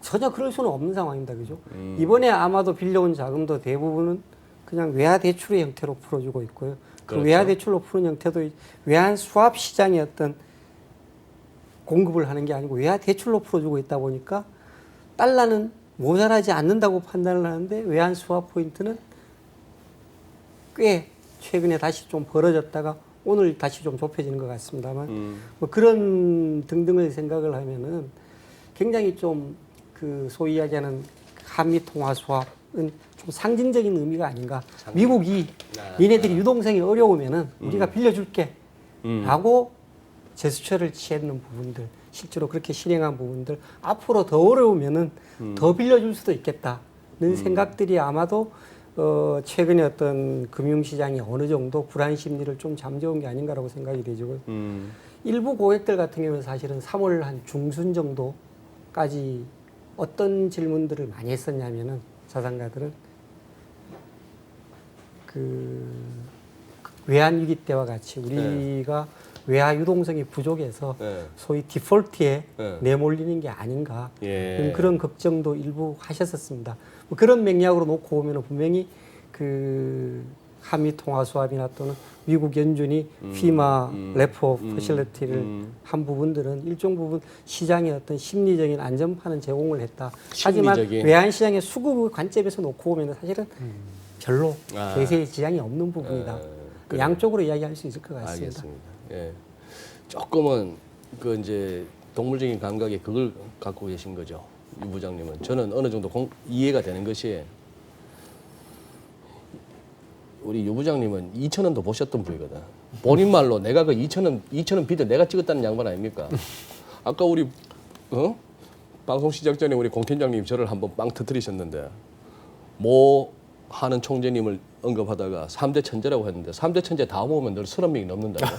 전혀 그럴 수는 없는 상황입니다. 그죠? 이번에 아마도 빌려온 자금도 대부분은 그냥 외화 대출의 형태로 풀어주고 있고요. 그 그렇죠. 외화 대출로 푸는 형태도 외환 수합 시장의 어떤 공급을 하는 게 아니고 외화 대출로 풀어주고 있다 보니까 달러는 모자라지 않는다고 판단을 하는데 외환 수합 포인트는 꽤 최근에 다시 좀 벌어졌다가 오늘 다시 좀 좁혀지는 것 같습니다만 뭐 그런 등등을 생각을 하면은 굉장히 좀 그 소위 이야기하는 한미 통화 수합은 좀 상징적인 의미가 아닌가. 미국이 니네들이 유동성이 어려우면은 우리가 빌려줄게 라고 제스처를 취했는 부분들 실제로 그렇게 실행한 부분들 앞으로 더 어려우면은 더 빌려줄 수도 있겠다는 생각들이 아마도 최근에 어떤 금융시장이 어느 정도 불안 심리를 좀 잠재운 게 아닌가라고 생각이 되죠. 일부 고객들 같은 경우는 사실은 3월 한 중순 정도까지 어떤 질문들을 많이 했었냐면은 자산가들은 그 외환 위기 때와 같이 우리가 외화 유동성이 부족해서 네. 소위 디폴트에 네. 내몰리는 게 아닌가 예. 그런 걱정도 일부 하셨었습니다. 뭐 그런 맥락으로 놓고 보면 분명히 그 한미 통화 수합이나 또는 미국 연준이 피마 레포 퍼실리티를 한 부분들은 일정 부분 시장의 어떤 심리적인 안전판은 제공을 했다. 하지만 심리적인. 외환 시장의 수급 관점에서 놓고 보면 사실은 별로 아. 대세의 지장이 없는 부분이다. 그 양쪽으로 이야기할 수 있을 것 같습니다. 알겠습니다. 예. 조금은 그 이제 동물적인 감각에 그걸 갖고 계신 거죠. 유 부장님은. 저는 어느 정도 이해가 되는 것이 우리 유 부장님은 2,000원도 보셨던 분이거든. 본인 말로 내가 그 2,000원 비드 내가 찍었다는 양반 아닙니까? 아까 우리 방송 시작 전에 우리 공 팀장님 저를 한번 빵 터뜨리셨는데 모 하는 총재님을 언급하다가 3대 천재라고 했는데 3대 천재 다 모으면 늘 30명이 넘는다고.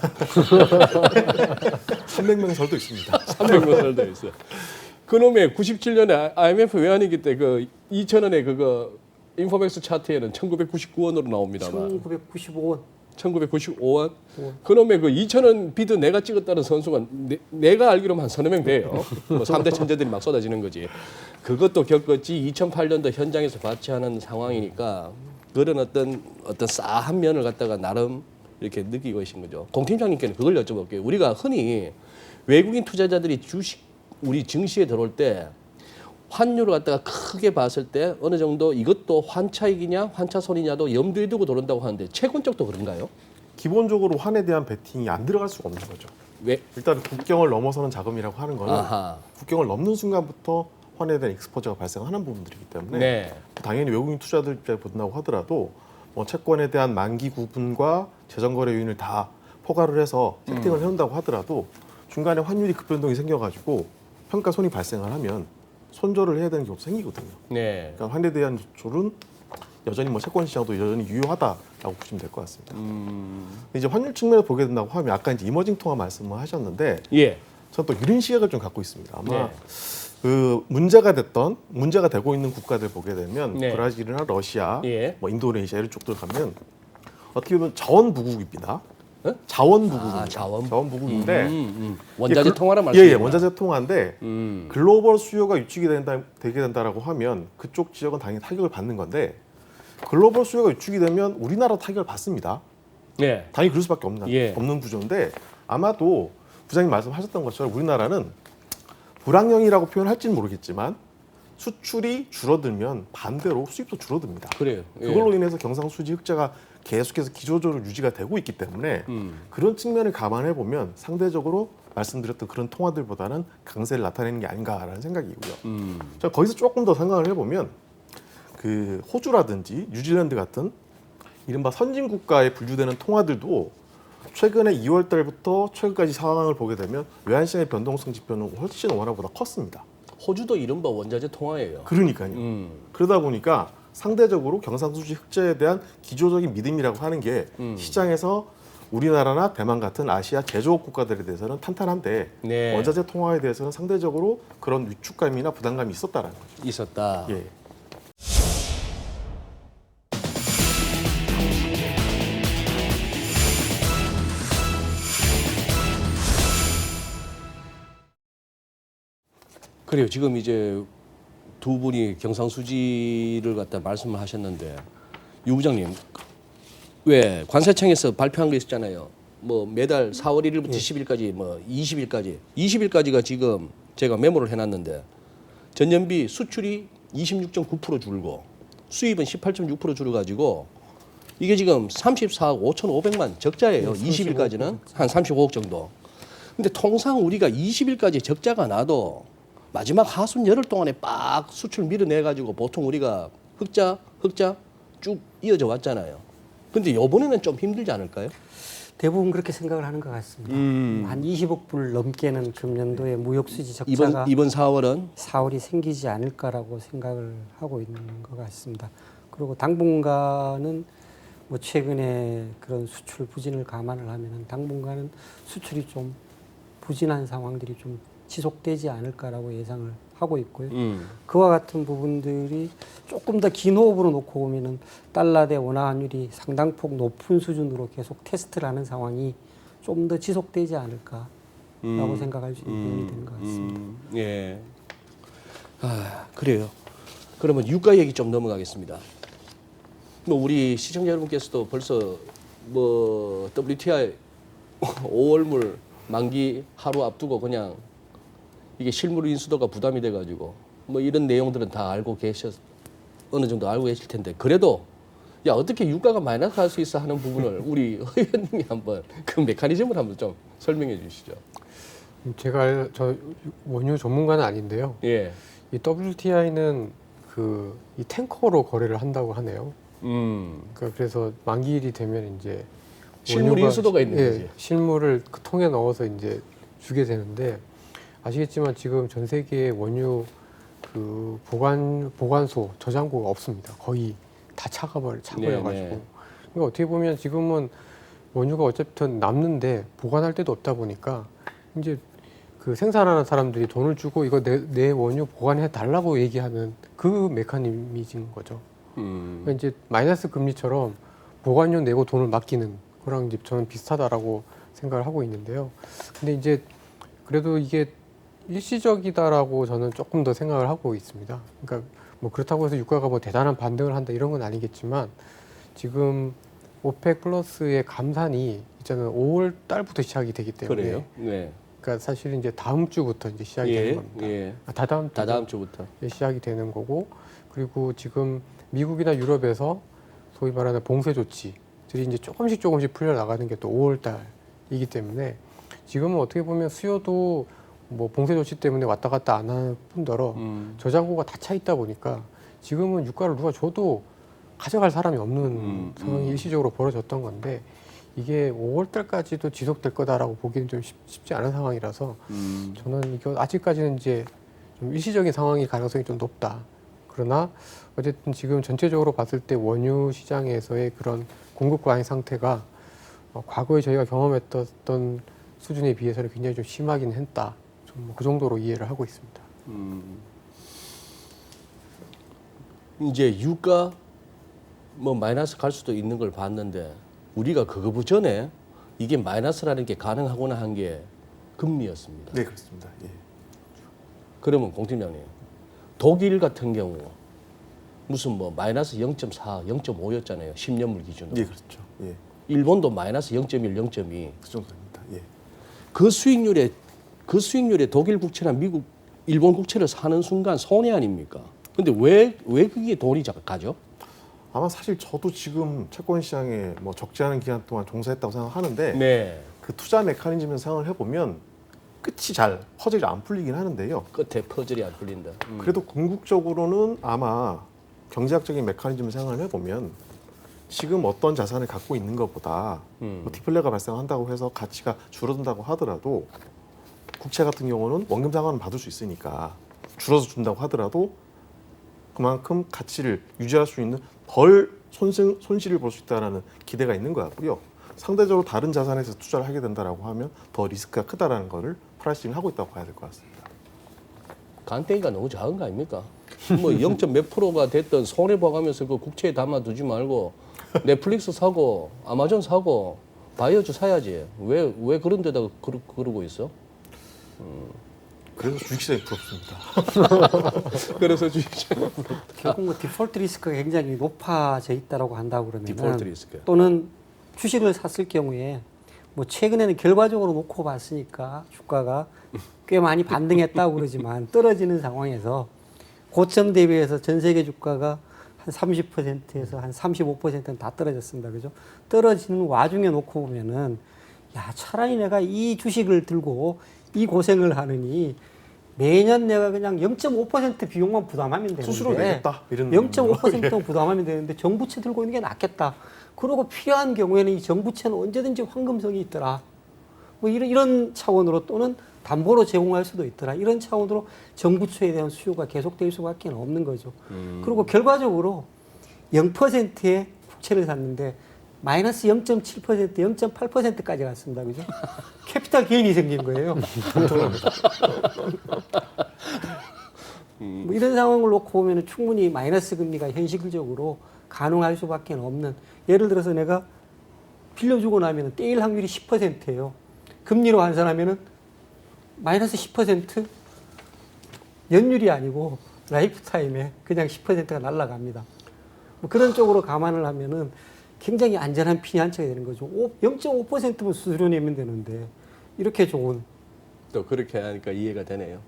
300명 설도 있습니다. 300명 살도 있어요. 그놈의 97년에 IMF 외환위기 때 그 2,000원의 그거 인포맥스 차트에는 1999원으로 나옵니다만 1995원. 1995원 그놈의 그 2,000원 비드 내가 찍었다는 선수가 내가 알기로는 한 서너 명 돼요. 뭐 3대 천재들이 막 쏟아지는 거지. 그것도 겪었지 2008년도 현장에서 받지 않은 상황이니까 그런 어떤 싸한 면을 갖다가 나름 이렇게 느끼고 계신 거죠. 공 팀장님께는 그걸 여쭤볼게요. 우리가 흔히 외국인 투자자들이 우리 증시에 들어올 때 환율을 갖다가 크게 봤을 때 어느 정도 이것도 환차익이냐 환차손이냐도 염두에 두고 들어온다고 하는데 채권 쪽도 그런가요? 기본적으로 환에 대한 베팅이 안 들어갈 수가 없는 거죠. 왜? 일단 국경을 넘어서는 자금이라고 하는 거는 아하. 국경을 넘는 순간부터 환에 대한 익스포저가 발생하는 부분들이기 때문에 네. 당연히 외국인 투자들 입장에 본다고 하더라도 뭐 채권에 대한 만기 구분과 재정거래 요인을 다 포괄을 해서 세팅을 해온다고 하더라도 중간에 환율이 급변동이 생겨가지고 평가 손이 발생을 하면 손절을 해야 되는 경우도 생기거든요. 네. 그러니까 환에 대한 조절은 여전히 뭐 채권 시장도 여전히 유효하다라고 보시면 될 것 같습니다. 근데 이제 환율 측면에서 보게 된다고 하면 아까 이제 이머징 통화 말씀을 하셨는데 예. 저는 또 이런 시각을 좀 갖고 있습니다. 아마 네. 그 문제가 되고 있는 국가들 보게 되면 네. 브라질이나 러시아, 예. 뭐 인도네시아 이런 쪽들 가면 어떻게 보면 자원부국입니다. 어? 자원부국입니다. 아, 자원부국인데 원자재 그- 통화란 예, 말씀이에요. 원자재 통화인데 글로벌 수요가 유축이 되게 된다라고 하면 그쪽 지역은 당연히 타격을 받는 건데 글로벌 수요가 유축이 되면 우리나라 타격을 받습니다. 네. 당연히 그럴 수밖에 예. 없는 구조인데 아마도 부장님 말씀하셨던 것처럼 우리나라는 불황형이라고 표현할지는 모르겠지만 수출이 줄어들면 반대로 수입도 줄어듭니다. 그래요. 예. 그걸로 인해서 경상수지 흑자가 계속해서 기조적으로 유지가 되고 있기 때문에 그런 측면을 감안해 보면 상대적으로 말씀드렸던 그런 통화들보다는 강세를 나타내는 게 아닌가라는 생각이고요. 자, 거기서 조금 더 생각을 해보면 그 호주라든지 뉴질랜드 같은 이른바 선진 국가에 분류되는 통화들도 최근에 2월 달부터 최근까지 상황을 보게 되면 외환시장의 변동성 지표는 훨씬 원화보다 컸습니다. 호주도 이른바 원자재 통화예요. 그러니까요. 그러다 보니까 상대적으로 경상수지 흑자에 대한 기조적인 믿음이라고 하는 게 시장에서 우리나라나 대만 같은 아시아 제조업 국가들에 대해서는 탄탄한데 네. 원자재 통화에 대해서는 상대적으로 그런 위축감이나 부담감이 있었다라는 거죠. 있었다. 예. 그래요. 지금 이제 두 분이 경상수지를 갖다 말씀을 하셨는데 유 부장님 왜 관세청에서 발표한 거 있었잖아요. 뭐 매달 4월 1일부터 10일까지 뭐 20일까지가 지금 제가 메모를 해놨는데 전년비 수출이 26.9% 줄고 수입은 18.6% 줄어가지고 이게 지금 34억 5,500만 적자예요. 20일까지는 한 35억 정도. 근데 통상 우리가 20일까지 적자가 나도 마지막 하순 열흘 동안에 빡 수출 밀어내가지고 보통 우리가 흑자 쭉 이어져 왔잖아요. 근데 이번에는 좀 힘들지 않을까요? 대부분 그렇게 생각을 하는 것 같습니다. 한 20억 불 넘게는 금년도에 무역수지 적자가 이번 4월은 4월이 생기지 않을까라고 생각을 하고 있는 것 같습니다. 그리고 당분간은 뭐 최근에 그런 수출 부진을 감안을 하면은 당분간은 수출이 좀 부진한 상황들이 좀 지속되지 않을까라고 예상을 하고 있고요. 그와 같은 부분들이 조금 더 긴 호흡으로 놓고 보면은 달러 대 원화 환율이 상당폭 높은 수준으로 계속 테스트를 하는 상황이 좀 더 지속되지 않을까라고 생각할 수 있는 부분이 되는 것 같습니다. 예. 아, 그래요. 그러면 유가 얘기 좀 넘어가겠습니다. 뭐 우리 시청자 여러분께서도 벌써 뭐 WTI 5월물 만기 하루 앞두고 그냥 이게 실물 인수도가 부담이 돼가지고 뭐 이런 내용들은 다 알고 어느 정도 알고 계실 텐데 그래도 야 어떻게 유가가 마이너스 갈 수 있어 하는 부분을 우리 의원님이 한번 그 메커니즘을 한번 좀 설명해 주시죠. 저 원유 전문가는 아닌데요. 예. 이 WTI는 이 탱커로 거래를 한다고 하네요. 그래서 만기일이 되면 이제 실물 원유가- 인수도가 있는 예, 거지. 실물을 그 통에 넣어서 이제 주게 되는데 아시겠지만 지금 전 세계에 원유 그 보관소 저장고가 없습니다. 거의 다 차버려가지고. 네. 그러니까 어떻게 보면 지금은 원유가 어쨌든 남는데 보관할 데도 없다 보니까 이제 그 생산하는 사람들이 돈을 주고 이거 내 원유 보관해 달라고 얘기하는 그 메커니즘인 거죠. 그러니까 이제 마이너스 금리처럼 보관료 내고 돈을 맡기는 거랑 이제 저는 비슷하다라고 생각을 하고 있는데요. 근데 이제 그래도 이게 일시적이다라고 저는 조금 더 생각을 하고 있습니다. 그러니까 뭐 그렇다고 해서 유가가 뭐 대단한 반등을 한다 이런 건 아니겠지만 지금 오펙 플러스의 감산이 이제는 5월 달부터 시작이 되기 때문에 그래요? 네. 그러니까 사실은 이제 다음 주부터 이제 시작이 예, 되는 겁니다. 예. 다다음 주부터. 시작이 되는 거고 그리고 지금 미국이나 유럽에서 소위 말하는 봉쇄 조치들이 이제 조금씩 풀려 나가는 게 또 5월 달이기 때문에 지금은 어떻게 보면 수요도 뭐 봉쇄 조치 때문에 왔다 갔다 안 할 뿐더러 저장고가 다 차 있다 보니까 지금은 유가를 누가 줘도 가져갈 사람이 없는 상황이 일시적으로 벌어졌던 건데 이게 5월 달까지도 지속될 거다라고 보기는 좀 쉽지 않은 상황이라서 저는 이거 아직까지는 이제 좀 일시적인 상황일 가능성이 좀 높다. 그러나 어쨌든 지금 전체적으로 봤을 때 원유 시장에서의 그런 공급 과잉 상태가 과거에 저희가 경험했던 수준에 비해서는 굉장히 좀 심하긴 했다. 좀 그 정도로 이해를 하고 있습니다. 이제 유가 뭐 마이너스 갈 수도 있는 걸 봤는데 우리가 그거 전에 이게 마이너스라는 게 가능하구나 한 게 금리였습니다. 네, 그렇습니다. 예. 그러면 공팀장님 독일 같은 경우 무슨 뭐 마이너스 0.4, 0.5였잖아요. 10년물 기준으로. 예, 그렇죠. 예. 일본도 마이너스 0.1, 0.2. 그 정도입니다. 예. 그 수익률에 독일 국채나 미국, 일본 국채를 사는 순간 손해 아닙니까? 근데 왜 그게 돈이 가죠? 아마 사실 저도 지금 채권 시장에 뭐 적지 않은 기간 동안 종사했다고 생각하는데 네. 그 투자 메커니즘을 생각을 해보면 끝이 잘 퍼즐이 안 풀리긴 하는데요. 끝에 퍼즐이 안 풀린다. 그래도 궁극적으로는 아마 경제학적인 메커니즘을 생각을 해보면 지금 어떤 자산을 갖고 있는 것보다 뭐 디플레가 발생한다고 해서 가치가 줄어든다고 하더라도 국채 같은 경우는 원금 상환은 받을 수 있으니까 줄어서 준다고 하더라도 그만큼 가치를 유지할 수 있는 덜 손실을 볼 수 있다는 기대가 있는 것 같고요. 상대적으로 다른 자산에서 투자를 하게 된다라고 하면 더 리스크가 크다라는 거를 프라이싱을 하고 있다고 봐야 될 것 같습니다. 간땡이가 너무 작은 거 아닙니까? 뭐 0. 몇 프로가 됐든 손해 봐가면서 그 국채에 담아두지 말고 넷플릭스 사고 아마존 사고 바이오주 사야지. 왜 그런 데다가 그러고 있어? 그래서 주식시장이 부럽습니다. 그래서 주식시장 결국 뭐 디폴트 리스크가 굉장히 높아져 있다라고 한다고 그러면 디폴트 리스크. 또는 주식을 샀을 경우에 뭐 최근에는 결과적으로 놓고 봤으니까 주가가 꽤 많이 반등했다고 그러지만 떨어지는 상황에서 고점 대비해서 전 세계 주가가 한 30%에서 한 35%는 다 떨어졌습니다. 그죠? 떨어지는 와중에 놓고 보면은 야, 차라리 내가 이 주식을 들고 이 고생을 하느니 매년 내가 그냥 0.5% 비용만 부담하면 되는데 수수료 내겠다 이런 0.5%만 부담하면 되는데 정부채 들고 있는 게 낫겠다. 그리고 필요한 경우에는 이 정부채는 언제든지 황금성이 있더라. 뭐 이런 차원으로 또는 담보로 제공할 수도 있더라. 이런 차원으로 정부채에 대한 수요가 계속될 수밖에 없는 거죠. 그리고 결과적으로 0%의 국채를 샀는데 마이너스 0.7%, 0.8%까지 갔습니다. 그죠? 캐피탈 게인이 생긴 거예요. 뭐 이런 상황을 놓고 보면 충분히 마이너스 금리가 현실적으로 가능할 수밖에 없는, 예를 들어서 내가 빌려주고 나면 떼일 확률이 10%예요. 금리로 환산하면 마이너스 10%? 연율이 아니고 라이프타임에 그냥 10%가 날아갑니다. 뭐 그런 쪽으로 감안을 하면은 굉장히 안전한 피난처가 되는 거죠. 0.5%면 수수료내면 되는데 이렇게 좋은. 또 그렇게 하니까 이해가 되네요.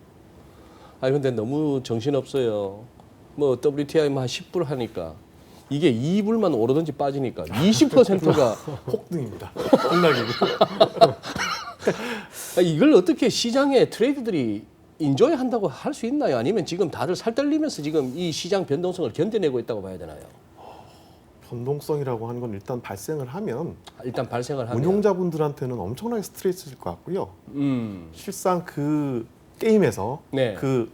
아니 근데 너무 정신없어요. 뭐 WTI만 한 10불 하니까 이게 2불만 오르든지 빠지니까 20%가 폭등입니다. 폭락이고. 이걸 어떻게 시장에 트레이드들이 인조이 한다고 할 수 있나요? 아니면 지금 다들 살떨리면서 지금 이 시장 변동성을 견뎌내고 있다고 봐야 되나요? 변동성이라고 하는 건 일단 발생을 하면 일단 발생을 하면 운용자분들한테는 엄청나게 스트레스일 것 같고요. 실상 그 게임에서 네. 그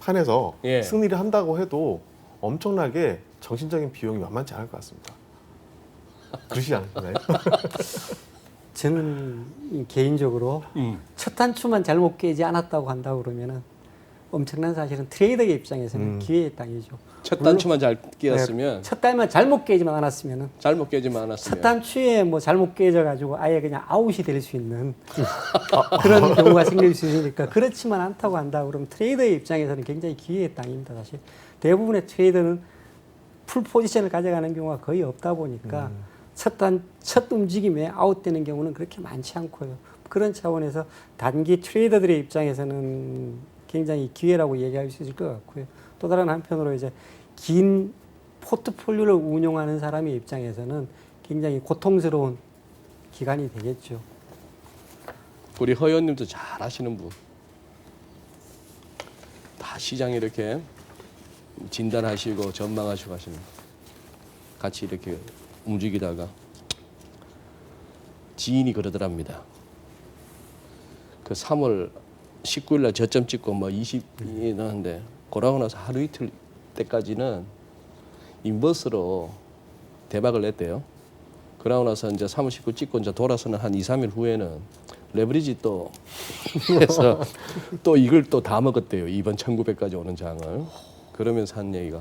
판에서 예. 승리를 한다고 해도 엄청나게 정신적인 비용이 만만치 않을 것 같습니다. 그러시지 않나요? 저는 개인적으로 첫 단추만 잘못 깨지 않았다고 한다고 그러면은 엄청난 사실은 트레이더의 입장에서는 기회의 땅이죠. 첫 단추만 잘 끼었으면 첫 달만 잘못 깨지만 않았으면은 잘못 깨지만 첫 않았으면 단추에 뭐 잘못 깨져 가지고 아예 그냥 아웃이 될 수 있는 그런 경우가 생길 수 있으니까 그렇지만 않다고 한다 그러면 트레이더의 입장에서는 굉장히 기회의 땅입니다. 사실 대부분의 트레이더는 풀 포지션을 가져가는 경우가 거의 없다 보니까 첫 움직임에 아웃되는 경우는 그렇게 많지 않고요. 그런 차원에서 단기 트레이더들의 입장에서는 굉장히 기회라고 얘기할 수 있을 것 같고요. 또 다른 한편으로 이제 긴 포트폴리오를 운용하는 사람의 입장에서는 굉장히 고통스러운 기간이 되겠죠. 우리 허 의원님도 잘 아시는 분. 다 시장 이렇게 진단하시고 전망하시고 하시는 같이 이렇게 움직이다가 지인이 그러더랍니다. 그 3월 19일 날 저점 찍고 뭐 20이 나는데 그러고 나서 하루 이틀 때까지는 인버스로 대박을 냈대요. 그러고 나서 이제 3월 19일 찍고 이제 돌아서는 한 2, 3일 후에는 레버리지 또 해서 또 이걸 또 다 먹었대요. 이번 1900까지 오는 장을. 그러면서 한 얘기가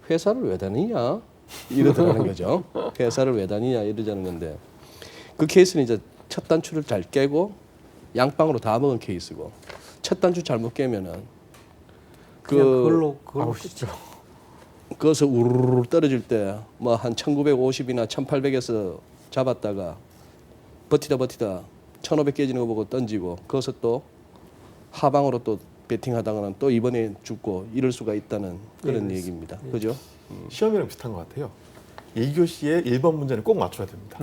회사를 왜 다니냐 이러더라는 거죠. 회사를 왜 다니냐 이러자는 건데 그 케이스는 이제 첫 단추를 잘 깨고 양방으로 다 먹은 케이스고 첫 단추 잘못 깨면은 그걸로 아웃이죠. 거기서 우르르 떨어질 때 뭐 한 1950이나 1800에서 잡았다가 버티다 1500 깨지는 거 보고 던지고 거기서 또 하방으로 또 배팅하다가는 또 이번에 죽고 이럴 수가 있다는 그런 얘기입니다. 그죠? 시험이랑 비슷한 것 같아요. 1교시에 1번 문제는 꼭 맞춰야 됩니다.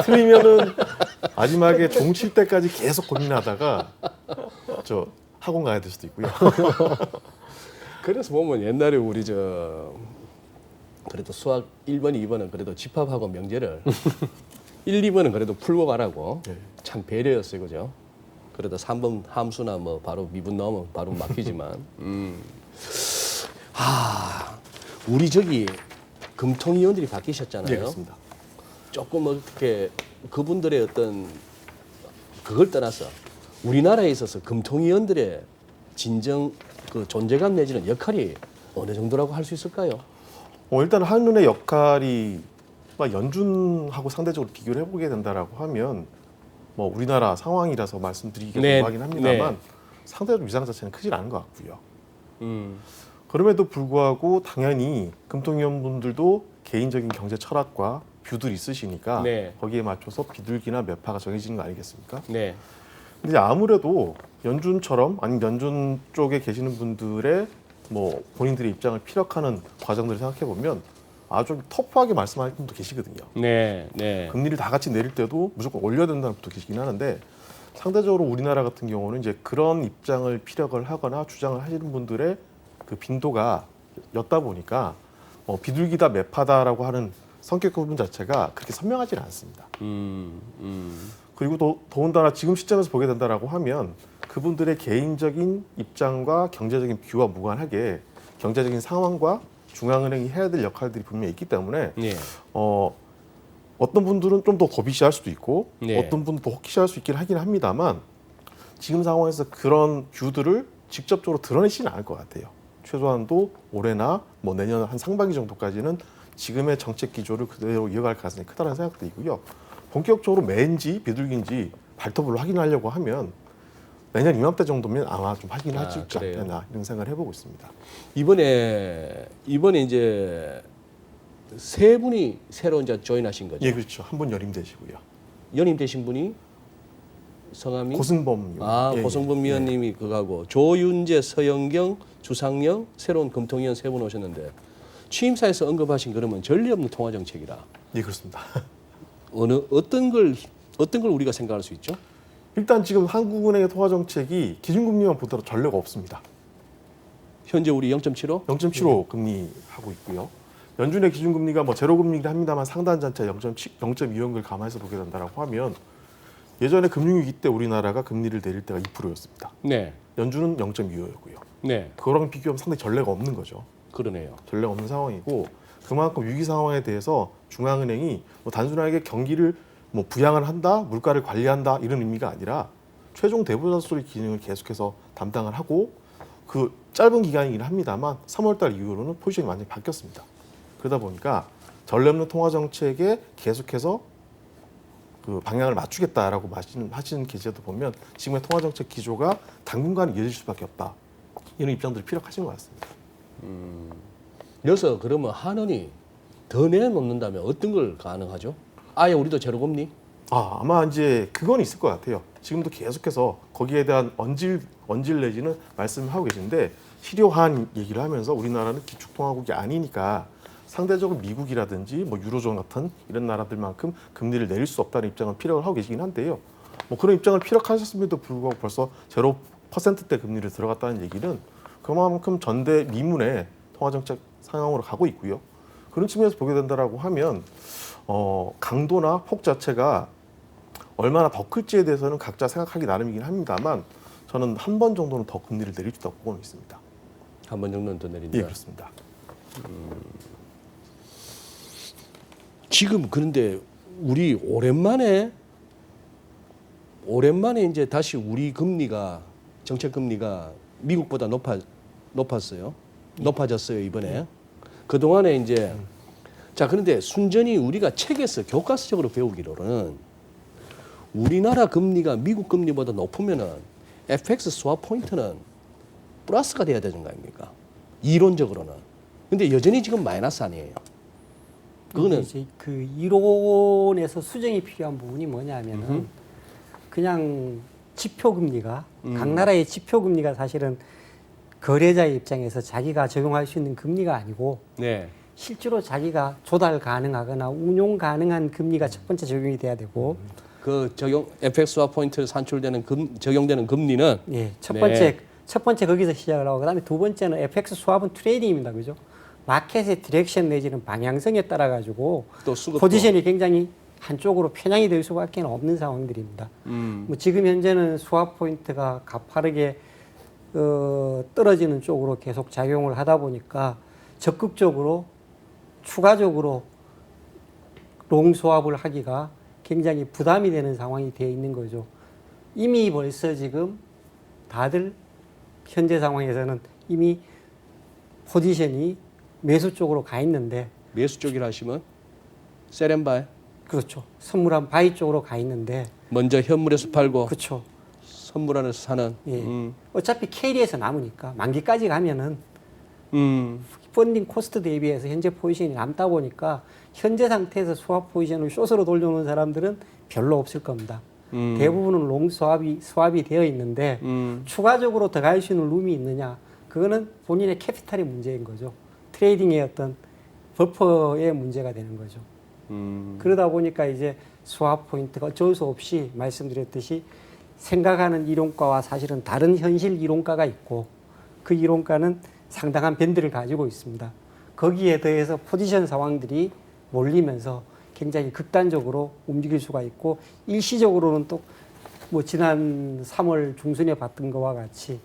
틀리면은 마지막에 종 칠 때까지 계속 고민하다가 저 학원 가야 될 수도 있고요. 그래서 보면 옛날에 우리 그래도 수학 1번, 2번은 그래도 집합하고 명제를 1, 2번은 그래도 풀고 가라고 네. 참 배려였어요, 그죠? 그래도 3번 함수나 뭐 바로 미분 넣으면 바로 막히지만, 우리 저기 금통위원들이 바뀌셨잖아요. 네, 그렇습니다. 조금 어떻게 그분들의 어떤 그걸 떠나서 우리나라에 있어서 금통위원들의 진정 그 존재감 내지는 역할이 어느 정도라고 할 수 있을까요? 일단 한눈의 역할이 연준하고 상대적으로 비교를 해보게 된다라고 하면 뭐 우리나라 상황이라서 말씀드리기가 네, 하긴 합니다만 네. 상대적으로 위상 자체는 크진 않은 것 같고요. 그럼에도 불구하고 당연히 금통위원분들도 개인적인 경제 철학과 뷰들이 있으시니까 네. 거기에 맞춰서 비둘기나 매파가 정해지는 거 아니겠습니까? 네. 근데 아무래도 연준처럼 아니면 연준 쪽에 계시는 분들의 뭐 본인들의 입장을 피력하는 과정들을 생각해 보면 아주 터프하게 말씀하는 분도 계시거든요. 네. 네. 금리를 다 같이 내릴 때도 무조건 올려야 된다는 분도 계시긴 하는데 상대적으로 우리나라 같은 경우는 이제 그런 입장을 피력을 하거나 주장을 하시는 분들의 그 빈도가 였다 보니까 비둘기다 매파다라고 하는 성격 구분 자체가 그렇게 선명하지는 않습니다. 그리고 더군다나 지금 시점에서 보게 된다라고 하면 그분들의 개인적인 입장과 경제적인 뷰와 무관하게 경제적인 상황과 중앙은행이 해야 될 역할들이 분명히 있기 때문에 네. 어떤 분들은 좀 더 도비시할 수도 있고 네. 어떤 분은 또 혹시할 수 있긴 하긴 합니다만 지금 상황에서 그런 뷰들을 직접적으로 드러내지는 않을 것 같아요. 최소한도 올해나 뭐 내년 한 상반기 정도까지는 지금의 정책 기조를 그대로 이어갈 가능성이 크다는 생각들이고요. 본격적으로 매인지 비둘기인지 발톱을 확인하려고 하면 내년 이맘때 정도면 아마 좀 확인하지 그래요? 않나 이런 생각을 해보고 있습니다. 이번에 이제 세 분이 새로 이제 조인하신 거죠. 예, 그렇죠. 한 분 연임되시고요. 연임되신 분이 성함이 고승범 고성범 위원님이 그거하고 조윤재, 서영경, 주상영 새로운 금통위원 세 분 오셨는데 취임사에서 언급하신 그러면 전례 없는 통화 정책이라 예, 그렇습니다. 어떤 걸 우리가 생각할 수 있죠? 일단 지금 한국은행의 통화 정책이 기준금리만 보더라도 전례가 없습니다. 현재 우리 0.75? 0.75 금리 하고 있고요. 연준의 기준금리가 뭐 제로금리긴 합니다만 상단 잔체 0.25를 감안해서 보게 된다라고 하면 예전에 금융위기 때 우리나라가 금리를 내릴 때가 2%였습니다. 네. 연준은 0.25였고요. 네. 그거랑 비교하면 상당히 전례가 없는 거죠. 그러네요. 전례가 없는 상황이고 그만큼 위기 상황에 대해서 중앙은행이 뭐 단순하게 경기를 뭐 부양을 한다, 물가를 관리한다 이런 의미가 아니라 최종 대부자소리 기능을 계속해서 담당을 하고 그 짧은 기간이긴 합니다만 3월달 이후로는 포지션이 완전히 바뀌었습니다. 그러다 보니까 전례 없는 통화 정책에 계속해서 그 방향을 맞추겠다라고 하시는 기재도 보면 지금의 통화 정책 기조가 당분간 이어질 수밖에 없다. 이런 입장들이 필요하신 것 같습니다. 여기서 그러면 한원이 더 내놓는다면 어떤 걸 가능하죠? 아예 우리도 제로금리? 아마 이제 그건 있을 것 같아요. 지금도 계속해서 거기에 대한 언질 내지는 말씀을 하고 계신데 실효한 얘기를 하면서 우리나라는 기축통화국이 아니니까 상대적으로 미국이라든지 뭐 유로존 같은 이런 나라들만큼 금리를 내릴 수 없다는 입장을 피력을 하고 계시긴 한데요. 뭐 그런 입장을 피력하셨음에도 불구하고 벌써 0%대 금리를 들어갔다는 얘기는 그만큼 전대 미문의 통화정책 상황으로 가고 있고요. 그런 측면에서 보게 된다라고 하면 강도나 폭 자체가 얼마나 더 클지에 대해서는 각자 생각하기 나름이긴 합니다만 저는 한 번 정도는 더 금리를 내릴 수 있다고 보고 있습니다. 한 번 정도는 더 내린다. 예, 그렇습니다. 지금 그런데 우리 오랜만에 이제 다시 우리 금리가 정책 금리가 미국보다 높았어요. 높아졌어요 이번에. 그 동안에 이제 자 그런데 순전히 우리가 책에서 교과서적으로 배우기로는 우리나라 금리가 미국 금리보다 높으면은 FX 스왑 포인트는 플러스가 돼야 되는 거 아닙니까? 이론적으로는. 근데 여전히 지금 마이너스 아니에요. 그거는 이제 그 이론에서 수정이 필요한 부분이 뭐냐면은 그냥 지표금리가 각 나라의 지표금리가 사실은 거래자의 입장에서 자기가 적용할 수 있는 금리가 아니고 네. 실제로 자기가 조달 가능하거나 운용 가능한 금리가 첫 번째 적용이 돼야 되고 그 FX 스왑 포인트 산출되는 적용되는 금리는 예, 첫 네. 번째 거기서 시작을 하고 그다음에 두 번째는 FX 스왑은 트레이딩입니다. 그죠? 마켓의 디렉션 내지는 방향성에 따라 가지고 또 수급도 포지션이 굉장히 한쪽으로 편향이 될 수밖에 없는 상황들입니다. 뭐 지금 현재는 스왑 포인트가 가파르게 떨어지는 쪽으로 계속 작용을 하다 보니까 적극적으로 추가적으로 롱 스왑을 하기가 굉장히 부담이 되는 상황이 되어 있는 거죠. 이미 벌써 지금 다들 현재 상황에서는 이미 포지션이 매수 쪽으로 가 있는데 매수 쪽이라 하시면 셀앤바이 그렇죠. 선물한 바이 쪽으로 가 있는데 먼저 현물에서 팔고 그렇죠. 선물 안에서 사는 예. 어차피 KD에서 남으니까 만기까지 가면은 펀딩 코스트 대비해서 현재 포지션이 남다 보니까 현재 상태에서 스왑 포지션을 숏으로 돌려놓은 사람들은 별로 없을 겁니다. 대부분은 롱 스왑이 되어 있는데 추가적으로 더 갈 수 있는 룸이 있느냐 그거는 본인의 캐피탈의 문제인 거죠. 트레이딩의 어떤 버퍼의 문제가 되는 거죠. 그러다 보니까 이제 스왑 포인트가 어쩔 수 없이 말씀드렸듯이 생각하는 이론가와 사실은 다른 현실 이론가가 있고 그 이론가는 상당한 밴드를 가지고 있습니다. 거기에 더해서 포지션 상황들이 몰리면서 굉장히 극단적으로 움직일 수가 있고 일시적으로는 또 뭐 지난 3월 중순에 봤던 것과 같이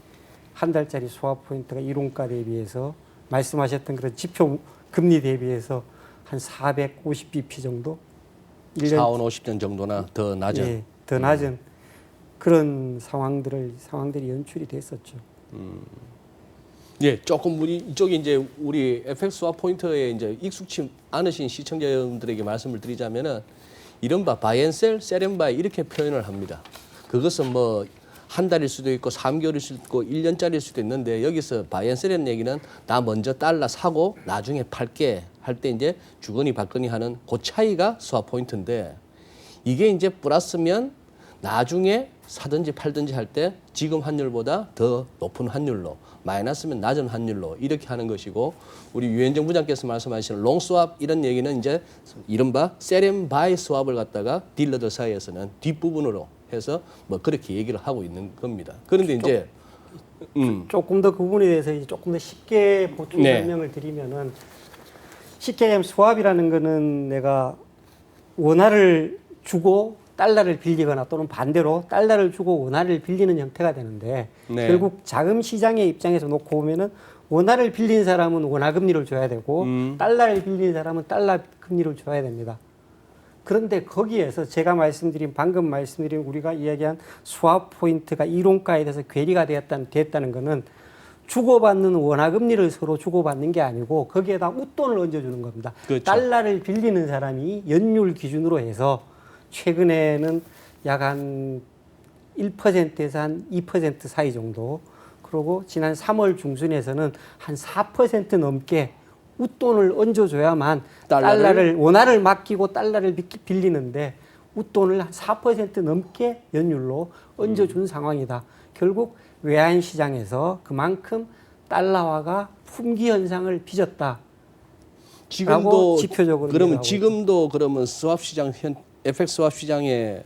한 달짜리 스왑 포인트가 이론가 대비해서 말씀하셨던 그런 지표 금리 대비해서 한 450bp 정도 4, 5, 50년 정도나 더 낮은. 예, 더 낮은 그런 상황들이 연출이 됐었죠. 예, 조금 우리 이쪽에 이제 우리 FX 스왑 포인트에 이제 익숙치 않으신 시청자 여러분들에게 말씀을 드리자면은 이른바 바이앤셀, 셀앤바이 이렇게 표현을 합니다. 그것은 뭐 한 달일 수도 있고 3개월일 수도 있고 1년짜리일 수도 있는데 여기서 바이앤셀이라는 얘기는 나 먼저 달러 사고 나중에 팔게 할 때 이제 주거니 받거니 하는 그 차이가 스왑 포인트인데 이게 이제 플러스면 나중에 사든지 팔든지 할 때 지금 환율보다 더 높은 환율로 마이너스면 낮은 환율로 이렇게 하는 것이고 우리 유현정 부장께서 말씀하시는 롱 스왑 이런 얘기는 이제 이른바 셀앤바이 스왑을 갖다가 딜러들 사이에서는 뒷부분으로 해서 뭐 그렇게 얘기를 하고 있는 겁니다. 그런데 이제 조금 더 그 부분에 대해서 이제 조금 더 쉽게 보충 네. 설명을 드리면은 쉽게 얘기하면 스왑이라는 거는 내가 원화를 주고 달러를 빌리거나 또는 반대로 달러를 주고 원화를 빌리는 형태가 되는데 네. 결국 자금 시장의 입장에서 놓고 보면은 원화를 빌린 사람은 원화 금리를 줘야 되고 달러를 빌린 사람은 달러 금리를 줘야 됩니다. 그런데 거기에서 제가 방금 말씀드린 우리가 이야기한 스왑 포인트가 이론가에 대해서 괴리가 됐다는 것은 주고받는 원화 금리를 서로 주고받는 게 아니고 거기에다 웃돈을 얹어주는 겁니다. 그렇죠. 달러를 빌리는 사람이 연율 기준으로 해서 최근에는 약 한 1%에서 한 2% 사이 정도 그리고 지난 3월 중순에서는 한 4% 넘게 웃돈을 얹어줘야만 달러를 원화를 맡기고 달러를 빌리는데 웃돈을 한 4% 넘게 연율로 얹어준 상황이다. 결국 외환 시장에서 그만큼 달러화가 품귀 현상을 빚었다. 지금도 지표적으로 그러면 얘기하고 지금도 그러면 스왑 시장 FX 스왑 시장의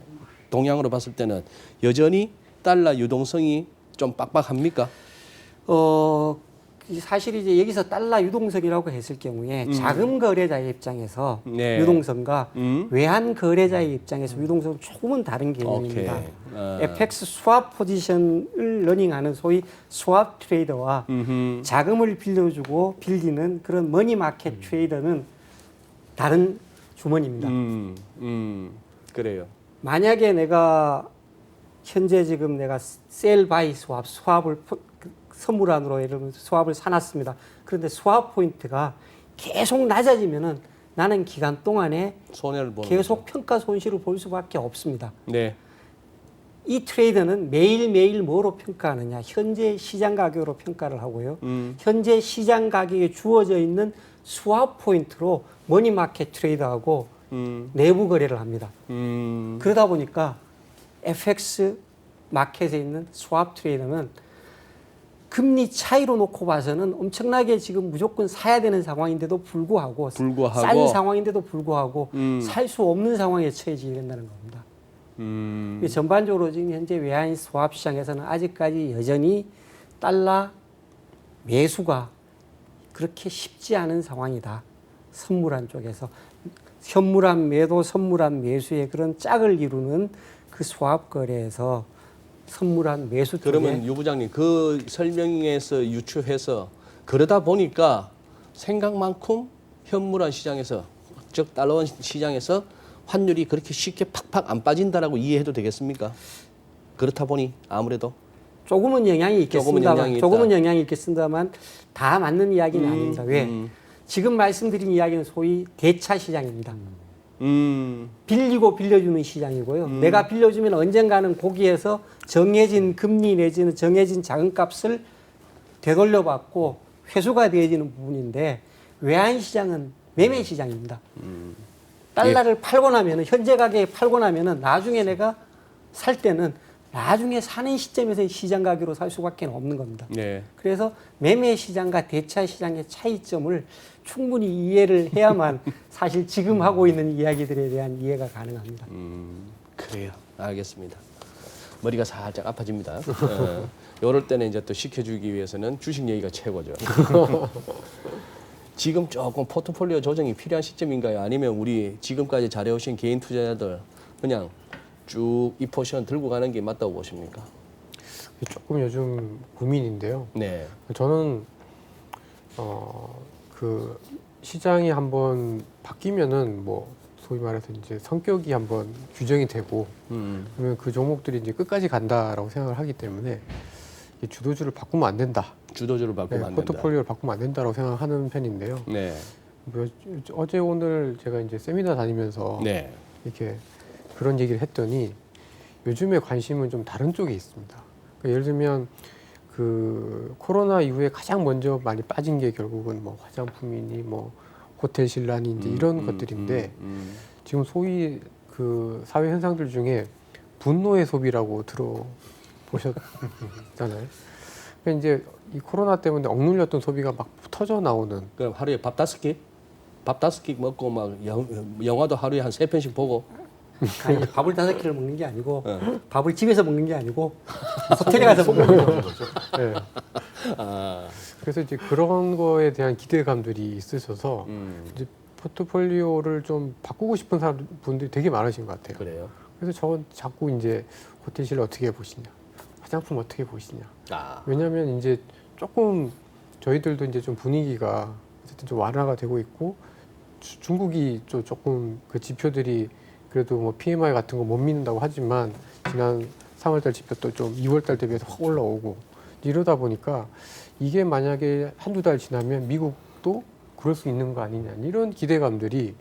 동향으로 봤을 때는 여전히 달러 유동성이 좀 빡빡합니까? 사실 이제 여기서 달러 유동성이라고 했을 경우에 자금 거래자의 입장에서 네. 유동성과 외환 거래자의 입장에서 유동성은 조금은 다른 개념입니다. 오케이. FX 스왑 포지션을 러닝하는 소위 스왑 트레이더와 자금을 빌려주고 빌리는 그런 머니 마켓 트레이더는 다른 주머니입니다. 그래요. 만약에 내가 현재 지금 내가 셀 바이 스왑을 선물안으로 예를 들면 스왑을 사놨습니다. 그런데 스왑 포인트가 계속 낮아지면은 나는 기간 동안에 손해를 보는 계속 평가 손실을 볼 수밖에 없습니다. 네. 이 트레이더는 매일매일 뭐로 평가하느냐? 현재 시장 가격으로 평가를 하고요. 현재 시장 가격에 주어져 있는 스왑 포인트로 머니마켓 트레이더하고 내부 거래를 합니다. 그러다 보니까 FX 마켓에 있는 스왑 트레이더는 금리 차이로 놓고 봐서는 엄청나게 지금 무조건 사야 되는 상황인데도 불구하고 싼 상황인데도 불구하고 살 수 없는 상황에 처해지게 된다는 겁니다. 전반적으로 지금 현재 외환 스왑 시장에서는 아직까지 여전히 달러 매수가 그렇게 쉽지 않은 상황이다. 선물한 쪽에서 현물한 매도, 선물한 매수의 그런 짝을 이루는 그 스왑 거래에서 선물한 매수 쪽에 그러면 유 부장님 그 설명에서 유추해서 그러다 보니까 생각만큼 현물화 시장에서 즉 달러원 시장에서 환율이 그렇게 쉽게 팍팍 안 빠진다라고 이해해도 되겠습니까? 그렇다 보니 아무래도 조금은 영향이 있겠습니다만 조금은 영향이 있겠습니다만 다 맞는 이야기는 아닙니다. 왜? 지금 말씀드린 이야기는 소위 대차 시장입니다. 빌리고 빌려주는 시장이고요. 내가 빌려주면 언젠가는 거기에서 정해진 금리 내지는 정해진 자금값을 되돌려받고 회수가 되어지는 부분인데 외환 시장은 매매 시장입니다. 달러를 팔고 나면은 현재 가격에 팔고 나면은 나중에 내가 살 때는 나중에 사는 시점에서 시장 가격으로 살 수밖에 없는 겁니다. 네. 그래서 매매 시장과 대차 시장의 차이점을 충분히 이해를 해야만 사실 지금 하고 있는 이야기들에 대한 이해가 가능합니다. 그래요. 알겠습니다. 머리가 살짝 아파집니다. 이럴 때는 이제 또 시켜주기 위해서는 주식 얘기가 최고죠. 지금 조금 포트폴리오 조정이 필요한 시점인가요? 아니면 우리 지금까지 잘해오신 개인 투자자들 그냥 쭉 이 포지션 들고 가는 게 맞다고 보십니까? 조금 요즘 고민인데요. 네. 저는 그 시장이 한번 바뀌면은 뭐 소위 말해서 이제 성격이 한번 규정이 되고 그러면 그 종목들이 이제 끝까지 간다라고 생각을 하기 때문에 이 주도주를 바꾸면 안 된다. 주도주를 바꾸면 안 된다. 포트폴리오를 바꾸면 안 된다라고 생각하는 편인데요. 네. 뭐 어제 오늘 제가 이제 세미나 다니면서 네. 이렇게 그런 얘기를 했더니 요즘에 관심은 좀 다른 쪽에 있습니다. 그러니까 예를 들면 그 코로나 이후에 가장 먼저 많이 빠진 게 결국은 뭐 화장품이니 뭐 호텔 신라니 이제 이런 것들인데 지금 소위 그 사회 현상들 중에 분노의 소비라고 들어보셨잖아요. 그러니까 이제 이 코로나 때문에 억눌렸던 소비가 막 터져 나오는. 그럼 하루에 밥 5끼? 밥 5끼 먹고 막 영화도 하루에 한 3편씩 보고. 아니, 밥을 5끼를 먹는 게 아니고 네. 밥을 집에서 먹는 게 아니고 호텔에 가서 먹는 거죠. 네. 아. 그래서 이제 그런 거에 대한 기대감들이 있으셔서 이제 포트폴리오를 좀 바꾸고 싶은 분들이 되게 많으신 것 같아요. 그래요. 그래서 저 자꾸 이제 호텔실 어떻게 보시냐, 화장품 어떻게 보시냐. 아. 왜냐하면 이제 조금 저희들도 이제 좀 분위기가 어쨌든 좀 완화가 되고 있고 중국이 좀 조금 그 지표들이 그래도 뭐 PMI 같은 거 못 믿는다고 하지만 지난 3월달 지표 또 좀 2월달 대비해서 확 올라오고 이러다 보니까 이게 만약에 한두 달 지나면 미국도 그럴 수 있는 거 아니냐 이런 기대감들이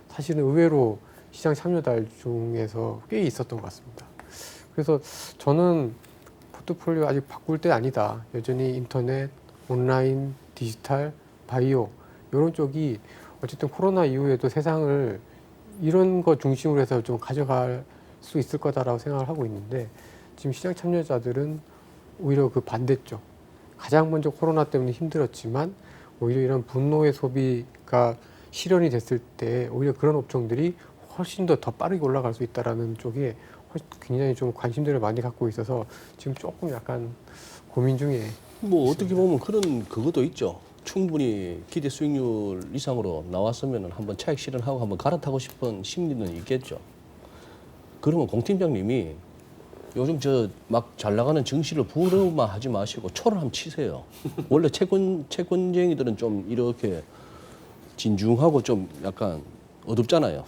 사실은 의외로 시장 참여달 중에서 꽤 있었던 것 같습니다. 그래서 저는 포트폴리오 아직 바꿀 때 아니다. 여전히 인터넷, 온라인, 디지털, 바이오 이런 쪽이 어쨌든 코로나 이후에도 세상을 이런 거 중심으로 해서 좀 가져갈 수 있을 거다라고 생각을 하고 있는데 지금 시장 참여자들은 오히려 그 반대쪽 가장 먼저 코로나 때문에 힘들었지만 오히려 이런 분노의 소비가 실현이 됐을 때 오히려 그런 업종들이 훨씬 더 빠르게 올라갈 수 있다라는 쪽에 굉장히 좀 관심들을 많이 갖고 있어서 지금 조금 약간 고민 중에 뭐 어떻게 보면 그런 그것도 있죠. 충분히 기대 수익률 이상으로 나왔으면 한번 차익 실현하고 한번 갈아타고 싶은 심리는 있겠죠. 그러면 공 팀장님이 요즘 저 막 잘 나가는 증시를 부러워만 하지 마시고 초를 한번 치세요. 원래 채권쟁이들은 좀 이렇게 진중하고 좀 약간 어둡잖아요.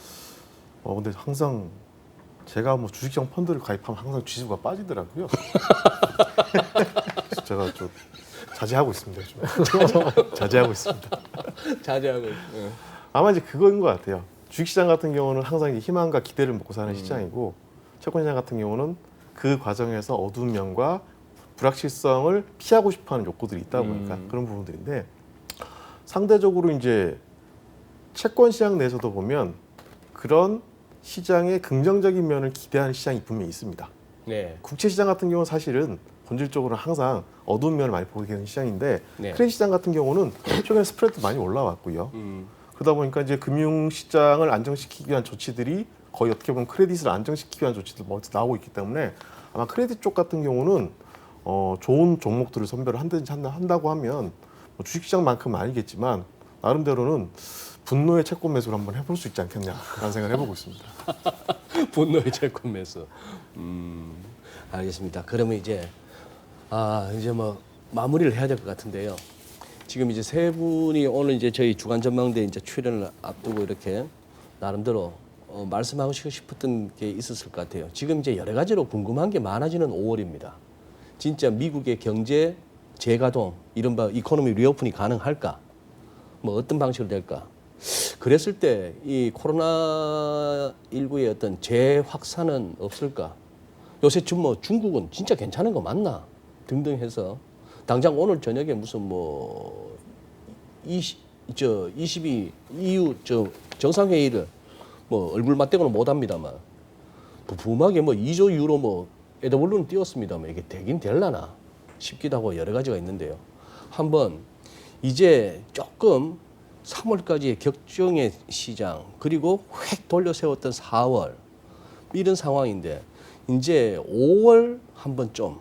근데 항상 제가 뭐 주식시장 펀드를 가입하면 항상 지수가 빠지더라고요. 제가 좀 자제하고 있습니다. 좀. 자제하고 있습니다. 자제하고. 아마 이제 그거인 것 같아요. 주식시장 같은 경우는 항상 희망과 기대를 먹고 사는 시장이고 채권시장 같은 경우는 그 과정에서 어두운 면과 불확실성을 피하고 싶어하는 욕구들이 있다 보니까 그런 부분들인데 상대적으로 이제 채권시장 내에서도 보면 그런 시장의 긍정적인 면을 기대하는 시장이 분명히 있습니다. 네. 국채시장 같은 경우는 사실은 본질적으로 항상 어두운 면을 많이 보게 되는 시장인데 네. 크레딧 시장 같은 경우는 최근에 스프레드 많이 올라왔고요. 그러다 보니까 이제 금융시장을 안정시키기 위한 조치들이 거의 어떻게 보면 크레딧을 안정시키기 위한 조치들 나오고 있기 때문에 아마 크레딧 쪽 같은 경우는 좋은 종목들을 선별을 한다고 하면 뭐 주식시장만큼은 아니겠지만 나름대로는 분노의 채권 매수를 한번 해볼 수 있지 않겠냐라는 생각을 해보고 있습니다. 분노의 채권 매수. 알겠습니다. 그러면 이제 이제 뭐 마무리를 해야 될 것 같은데요. 지금 이제 세 분이 오늘 이제 저희 주간 전망대 이제 출연을 앞두고 이렇게 나름대로 말씀하고 싶었던 게 있었을 것 같아요. 지금 이제 여러 가지로 궁금한 게 많아지는 5월입니다. 진짜 미국의 경제 재가동, 이른바 이코노미 리오픈이 가능할까? 뭐 어떤 방식으로 될까? 그랬을 때 이 코로나19의 어떤 재확산은 없을까? 요새 지금 뭐 중국은 진짜 괜찮은 거 맞나? 등등 해서 당장 오늘 저녁에 무슨 뭐 22 EU 정상회의를 뭐 얼굴 맞대고는 못 합니다만 부품하게 뭐 2조 유로 뭐 에더블루는 띄웠습니다만 이게 되긴 될라나 싶기도 하고 여러 가지가 있는데요. 한번 이제 조금 3월까지의 격정의 시장 그리고 획 돌려 세웠던 4월 이런 상황인데 이제 5월 한번 조금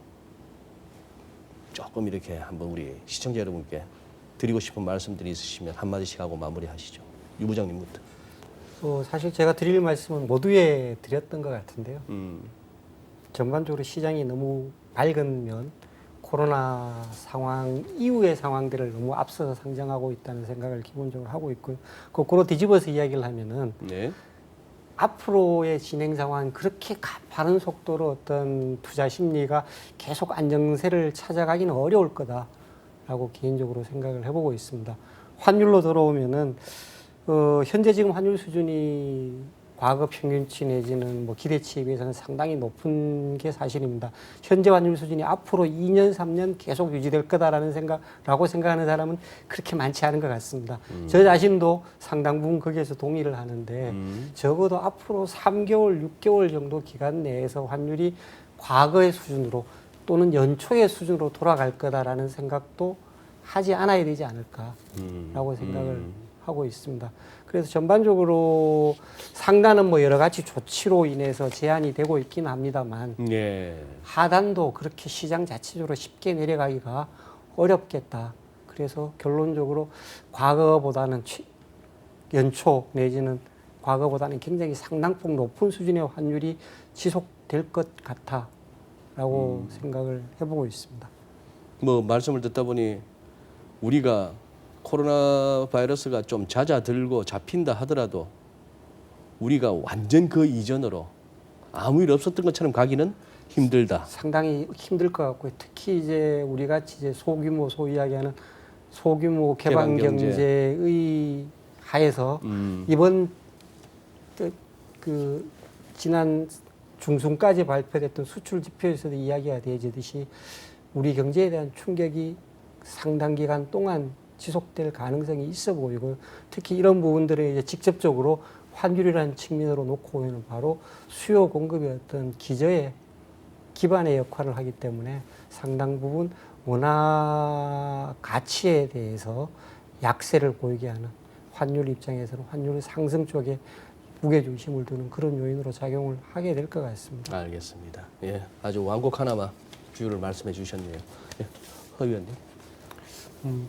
이렇게 한번 우리 시청자 여러분께 드리고 싶은 말씀들이 있으시면 한마디씩 하고 마무리하시죠. 유 부장님부터. 사실 제가 드릴 말씀은 모두에 드렸던 것 같은데요. 전반적으로 시장이 너무 밝은 면, 코로나 상황 이후의 상황들을 너무 앞서서 상정하고 있다는 생각을 기본적으로 하고 있고요. 거꾸로 뒤집어서 이야기를 하면은 네. 앞으로의 진행 상황 그렇게 가파른 속도로 어떤 투자 심리가 계속 안정세를 찾아가기는 어려울 거다라고 개인적으로 생각을 해보고 있습니다. 환율로 들어오면은 현재 지금 환율 수준이 과거 평균치 내지는 뭐 기대치에 비해서는 상당히 높은 게 사실입니다. 현재 환율 수준이 앞으로 2년, 3년 계속 유지될 거다라는 생각하는 사람은 그렇게 많지 않은 것 같습니다. 저 자신도 상당 부분 거기에서 동의를 하는데 적어도 앞으로 3개월, 6개월 정도 기간 내에서 환율이 과거의 수준으로 또는 연초의 수준으로 돌아갈 거다라는 생각도 하지 않아야 되지 않을까라고 생각을 하고 있습니다. 그래서 전반적으로 상단은 뭐 여러 가지 조치로 인해서 제한이 되고 있긴 합니다만 네. 하단도 그렇게 시장 자체적으로 쉽게 내려가기가 어렵겠다. 그래서 결론적으로 과거보다는 연초 내지는 과거보다는 굉장히 상당폭 높은 수준의 환율이 지속될 것 같다라고 생각을 해보고 있습니다. 뭐 말씀을 듣다 보니 우리가 코로나 바이러스가 좀 잦아들고 잡힌다 하더라도 우리가 완전 그 이전으로 아무 일 없었던 것처럼 가기는 힘들다. 상당히 힘들 것 같고요. 특히 이제 우리 같이 이제 소규모 소위 이야기하는 소규모 개방 경제의 하에서 이번 그 지난 중순까지 발표됐던 수출 지표에서도 이야기가 되어지듯이 우리 경제에 대한 충격이 상당 기간 동안 지속될 가능성이 있어 보이고 특히 이런 부분들을 이제 직접적으로 환율이라는 측면으로 놓고 보면 바로 수요 공급의 어떤 기저의 기반의 역할을 하기 때문에 상당 부분 원화 가치에 대해서 약세를 보이게 하는 환율 입장에서는 환율 상승 쪽에 무게중심을 두는 그런 요인으로 작용을 하게 될 것 같습니다. 알겠습니다. 예, 아주 완곡 하나만 비율을 말씀해 주셨네요. 예, 허 의원님.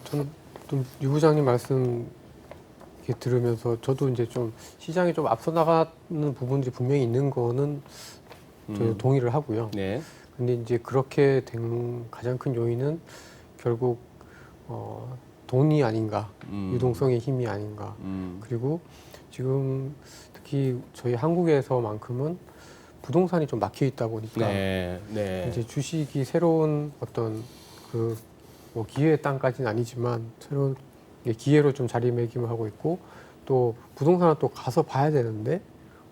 저는 좀 유 부장님 말씀 이렇게 들으면서 저도 이제 좀 시장에 좀 앞서 나가는 부분들이 분명히 있는 거는 저 동의를 하고요. 네. 근데 이제 그렇게 된 가장 큰 요인은 결국 돈이 아닌가, 유동성의 힘이 아닌가. 그리고 지금 특히 저희 한국에서만큼은 부동산이 좀 막혀 있다 보니까 네. 네. 이제 주식이 새로운 어떤 그 뭐 기회의 땅까지는 아니지만 새로운 기회로 좀 자리매김을 하고 있고 또 부동산은 또 가서 봐야 되는데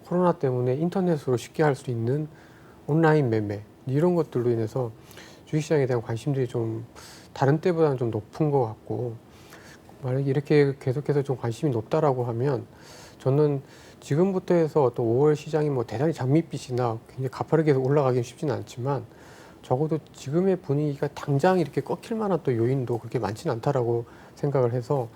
코로나 때문에 인터넷으로 쉽게 할 수 있는 온라인 매매 이런 것들로 인해서 주식시장에 대한 관심들이 좀 다른 때보다는 좀 높은 것 같고 만약에 이렇게 계속해서 좀 관심이 높다라고 하면 저는 지금부터 해서 어떤 5월 시장이 뭐 대단히 장밋빛이나 굉장히 가파르게 올라가기는 쉽지는 않지만 적어도 지금의 분위기가 당장 이렇게 꺾일 만한 또 요인도 그렇게 많지는 않다라고 생각을 해서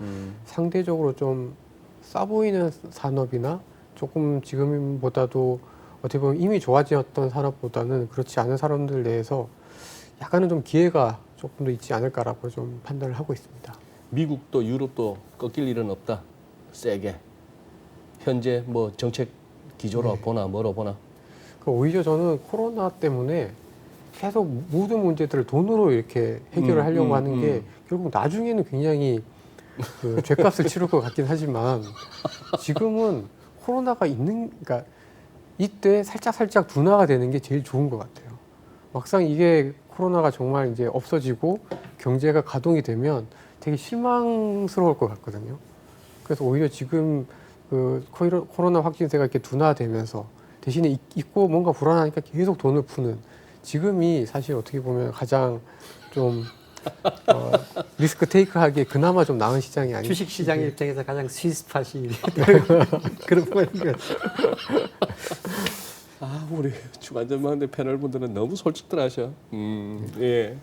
상대적으로 좀 싸 보이는 산업이나 조금 지금보다도 어떻게 보면 이미 좋아졌던 산업보다는 그렇지 않은 사람들 내에서 약간은 좀 기회가 조금 더 있지 않을까라고 좀 판단을 하고 있습니다. 미국도 유럽도 꺾일 일은 없다. 세게. 현재 뭐 정책 기조로 보나 뭐로 보나. 오히려 저는 코로나 때문에 계속 모든 문제들을 돈으로 이렇게 해결을 하려고 하는 게 결국 나중에는 굉장히 그 죗값을 치를 것 같긴 하지만 지금은 코로나가 그러니까 이때 살짝 둔화가 되는 게 제일 좋은 것 같아요. 막상 이게 코로나가 정말 이제 없어지고 경제가 가동이 되면 되게 실망스러울 것 같거든요. 그래서 오히려 지금 그 코로나 확진세가 이렇게 둔화되면서 대신에 있고 뭔가 불안하니까 계속 돈을 푸는 지금이 사실 어떻게 보면 가장 좀 리스크 테이크하기에 그나마 좀 나은 시장이 아닌가. 주식 시장의 입장에서 가장 스윗스팟이 그런 부분인 것 같아요. 아, 우리 주간전망대 패널 분들은 너무 솔직들 하셔. 예.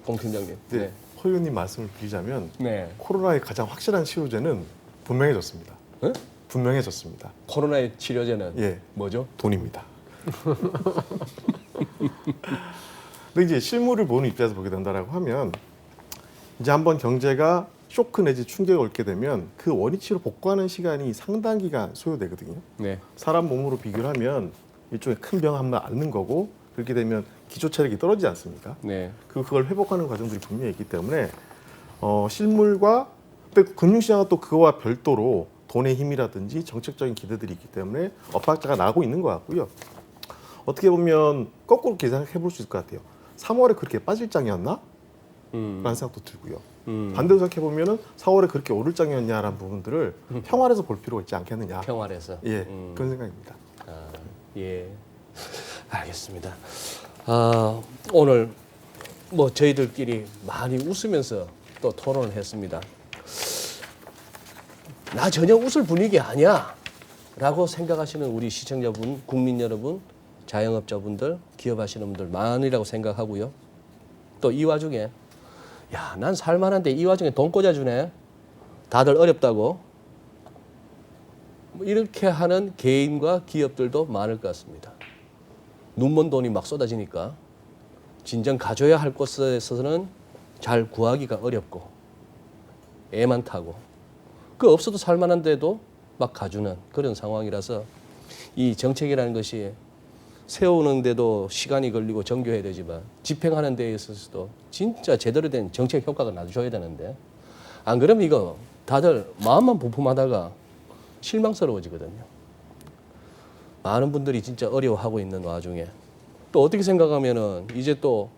공 팀장님. 네. 허 의원님 말씀을 빌리자면 네. 코로나의 가장 확실한 치료제는 분명해졌습니다. 네? 분명해졌습니다. 코로나의 치료제는 예. 뭐죠? 돈입니다. 근데 이제 실물을 보는 입장에서 보게 된다라고 하면 이제 한번 경제가 쇼크 내지 충격을 얻게 되면 그 원위치로 복구하는 시간이 상당 기간 소요되거든요. 네. 사람 몸으로 비교를 하면 일종의 큰 병 한 번 앓는 거고 그렇게 되면 기초 체력이 떨어지지 않습니까? 네. 그걸 회복하는 과정들이 분명히 있기 때문에 실물과 근데 금융시장은 또 그거와 별도로 돈의 힘이라든지 정책적인 기대들이 있기 때문에 엇박자가 나고 있는 것 같고요. 어떻게 보면 거꾸로 계산해 볼 수 있을 것 같아요. 3월에 그렇게 빠질 장이었나? 라는 생각도 들고요. 반대로 생각해 보면은 4월에 그렇게 오를 장이었냐라는 부분들을 평활해서 볼 필요가 있지 않겠느냐. 평활해서. 예, 그런 생각입니다. 아, 예. 알겠습니다. 오늘 뭐 저희들끼리 많이 웃으면서 또 토론을 했습니다. 나 전혀 웃을 분위기 아니야 라고 생각하시는 우리 시청자분, 국민 여러분, 자영업자분들, 기업하시는 분들 많으리라고 생각하고요. 또 이 와중에 야, 난 살만한데 이 와중에 돈 꽂아주네. 다들 어렵다고. 뭐 이렇게 하는 개인과 기업들도 많을 것 같습니다. 눈먼 돈이 막 쏟아지니까 진정 가져야 할 곳에서는 잘 구하기가 어렵고 애만 타고 그 없어도 살만한데도 막 가주는 그런 상황이라서 이 정책이라는 것이 세우는데도 시간이 걸리고 정교해야 되지만 집행하는 데 있어서도 진짜 제대로 된 정책 효과가 나줘야 되는데 안 그러면 이거 다들 마음만 부품하다가 실망스러워지거든요. 많은 분들이 진짜 어려워하고 있는 와중에 또 어떻게 생각하면은 이제 또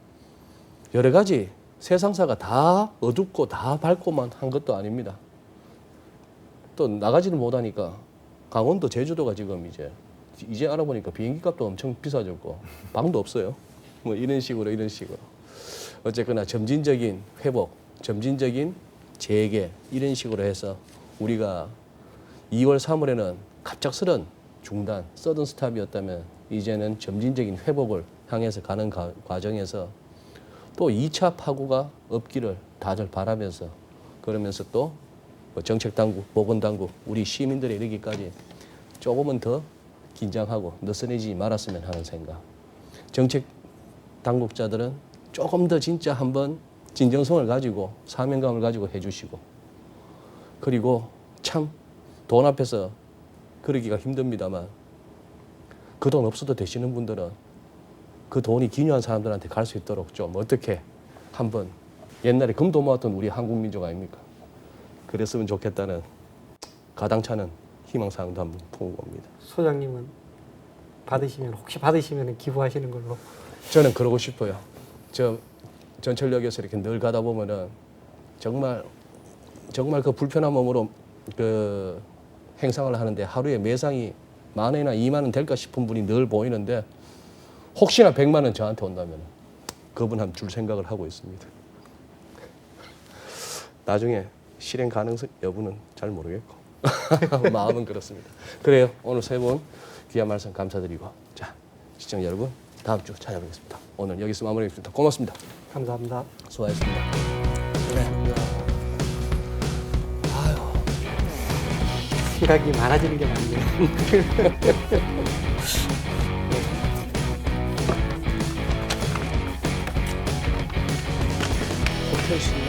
여러 가지 세상사가 다 어둡고 다 밝고만 한 것도 아닙니다. 또 나가지를 못하니까 강원도 제주도가 지금 이제 알아보니까 비행기 값도 엄청 비싸졌고 방도 없어요. 뭐 이런 식으로 어쨌거나 점진적인 회복, 점진적인 재개 이런 식으로 해서 우리가 2월, 3월에는 갑작스런 중단, 서든 스탑이었다면 이제는 점진적인 회복을 향해서 가는 과정에서 또 2차 파고가 없기를 다들 바라면서 그러면서 또 정책 당국, 보건 당국, 우리 시민들에 이르기까지 조금은 더 긴장하고 느슨해지지 말았으면 하는 생각. 정책 당국자들은 조금 더 진짜 한번 진정성을 가지고 사명감을 가지고 해주시고 그리고 참 돈 앞에서 그러기가 힘듭니다만 그 돈 없어도 되시는 분들은 그 돈이 기여한 사람들한테 갈 수 있도록 좀 어떻게 한번 옛날에 금도 모았던 우리 한국 민족 아닙니까? 그랬으면 좋겠다는 가당차는 희망사항도 한번 품어봅니다. 소장님은 혹시 받으시면 기부하시는 걸로. 저는 그러고 싶어요. 저 전철역에서 이렇게 늘 가다 보면은 정말 그 불편한 몸으로 그 행상을 하는데 하루에 매상이 10,000원이나 20,000원 될까 싶은 분이 늘 보이는데 혹시나 100만 원 저한테 온다면 그분 한 줄 생각을 하고 있습니다. 나중에 실행 가능성 여부는 잘 모르겠고 마음은 그렇습니다. 그래요. 오늘 세 분 귀한 말씀 감사드리고 자 시청자 여러분 다음 주 찾아뵙겠습니다. 오늘 여기서 마무리하겠습니다. 고맙습니다. 감사합니다. 수고하셨습니다. 그래. 시각이 많아지는 게 맞네요. 호텔 실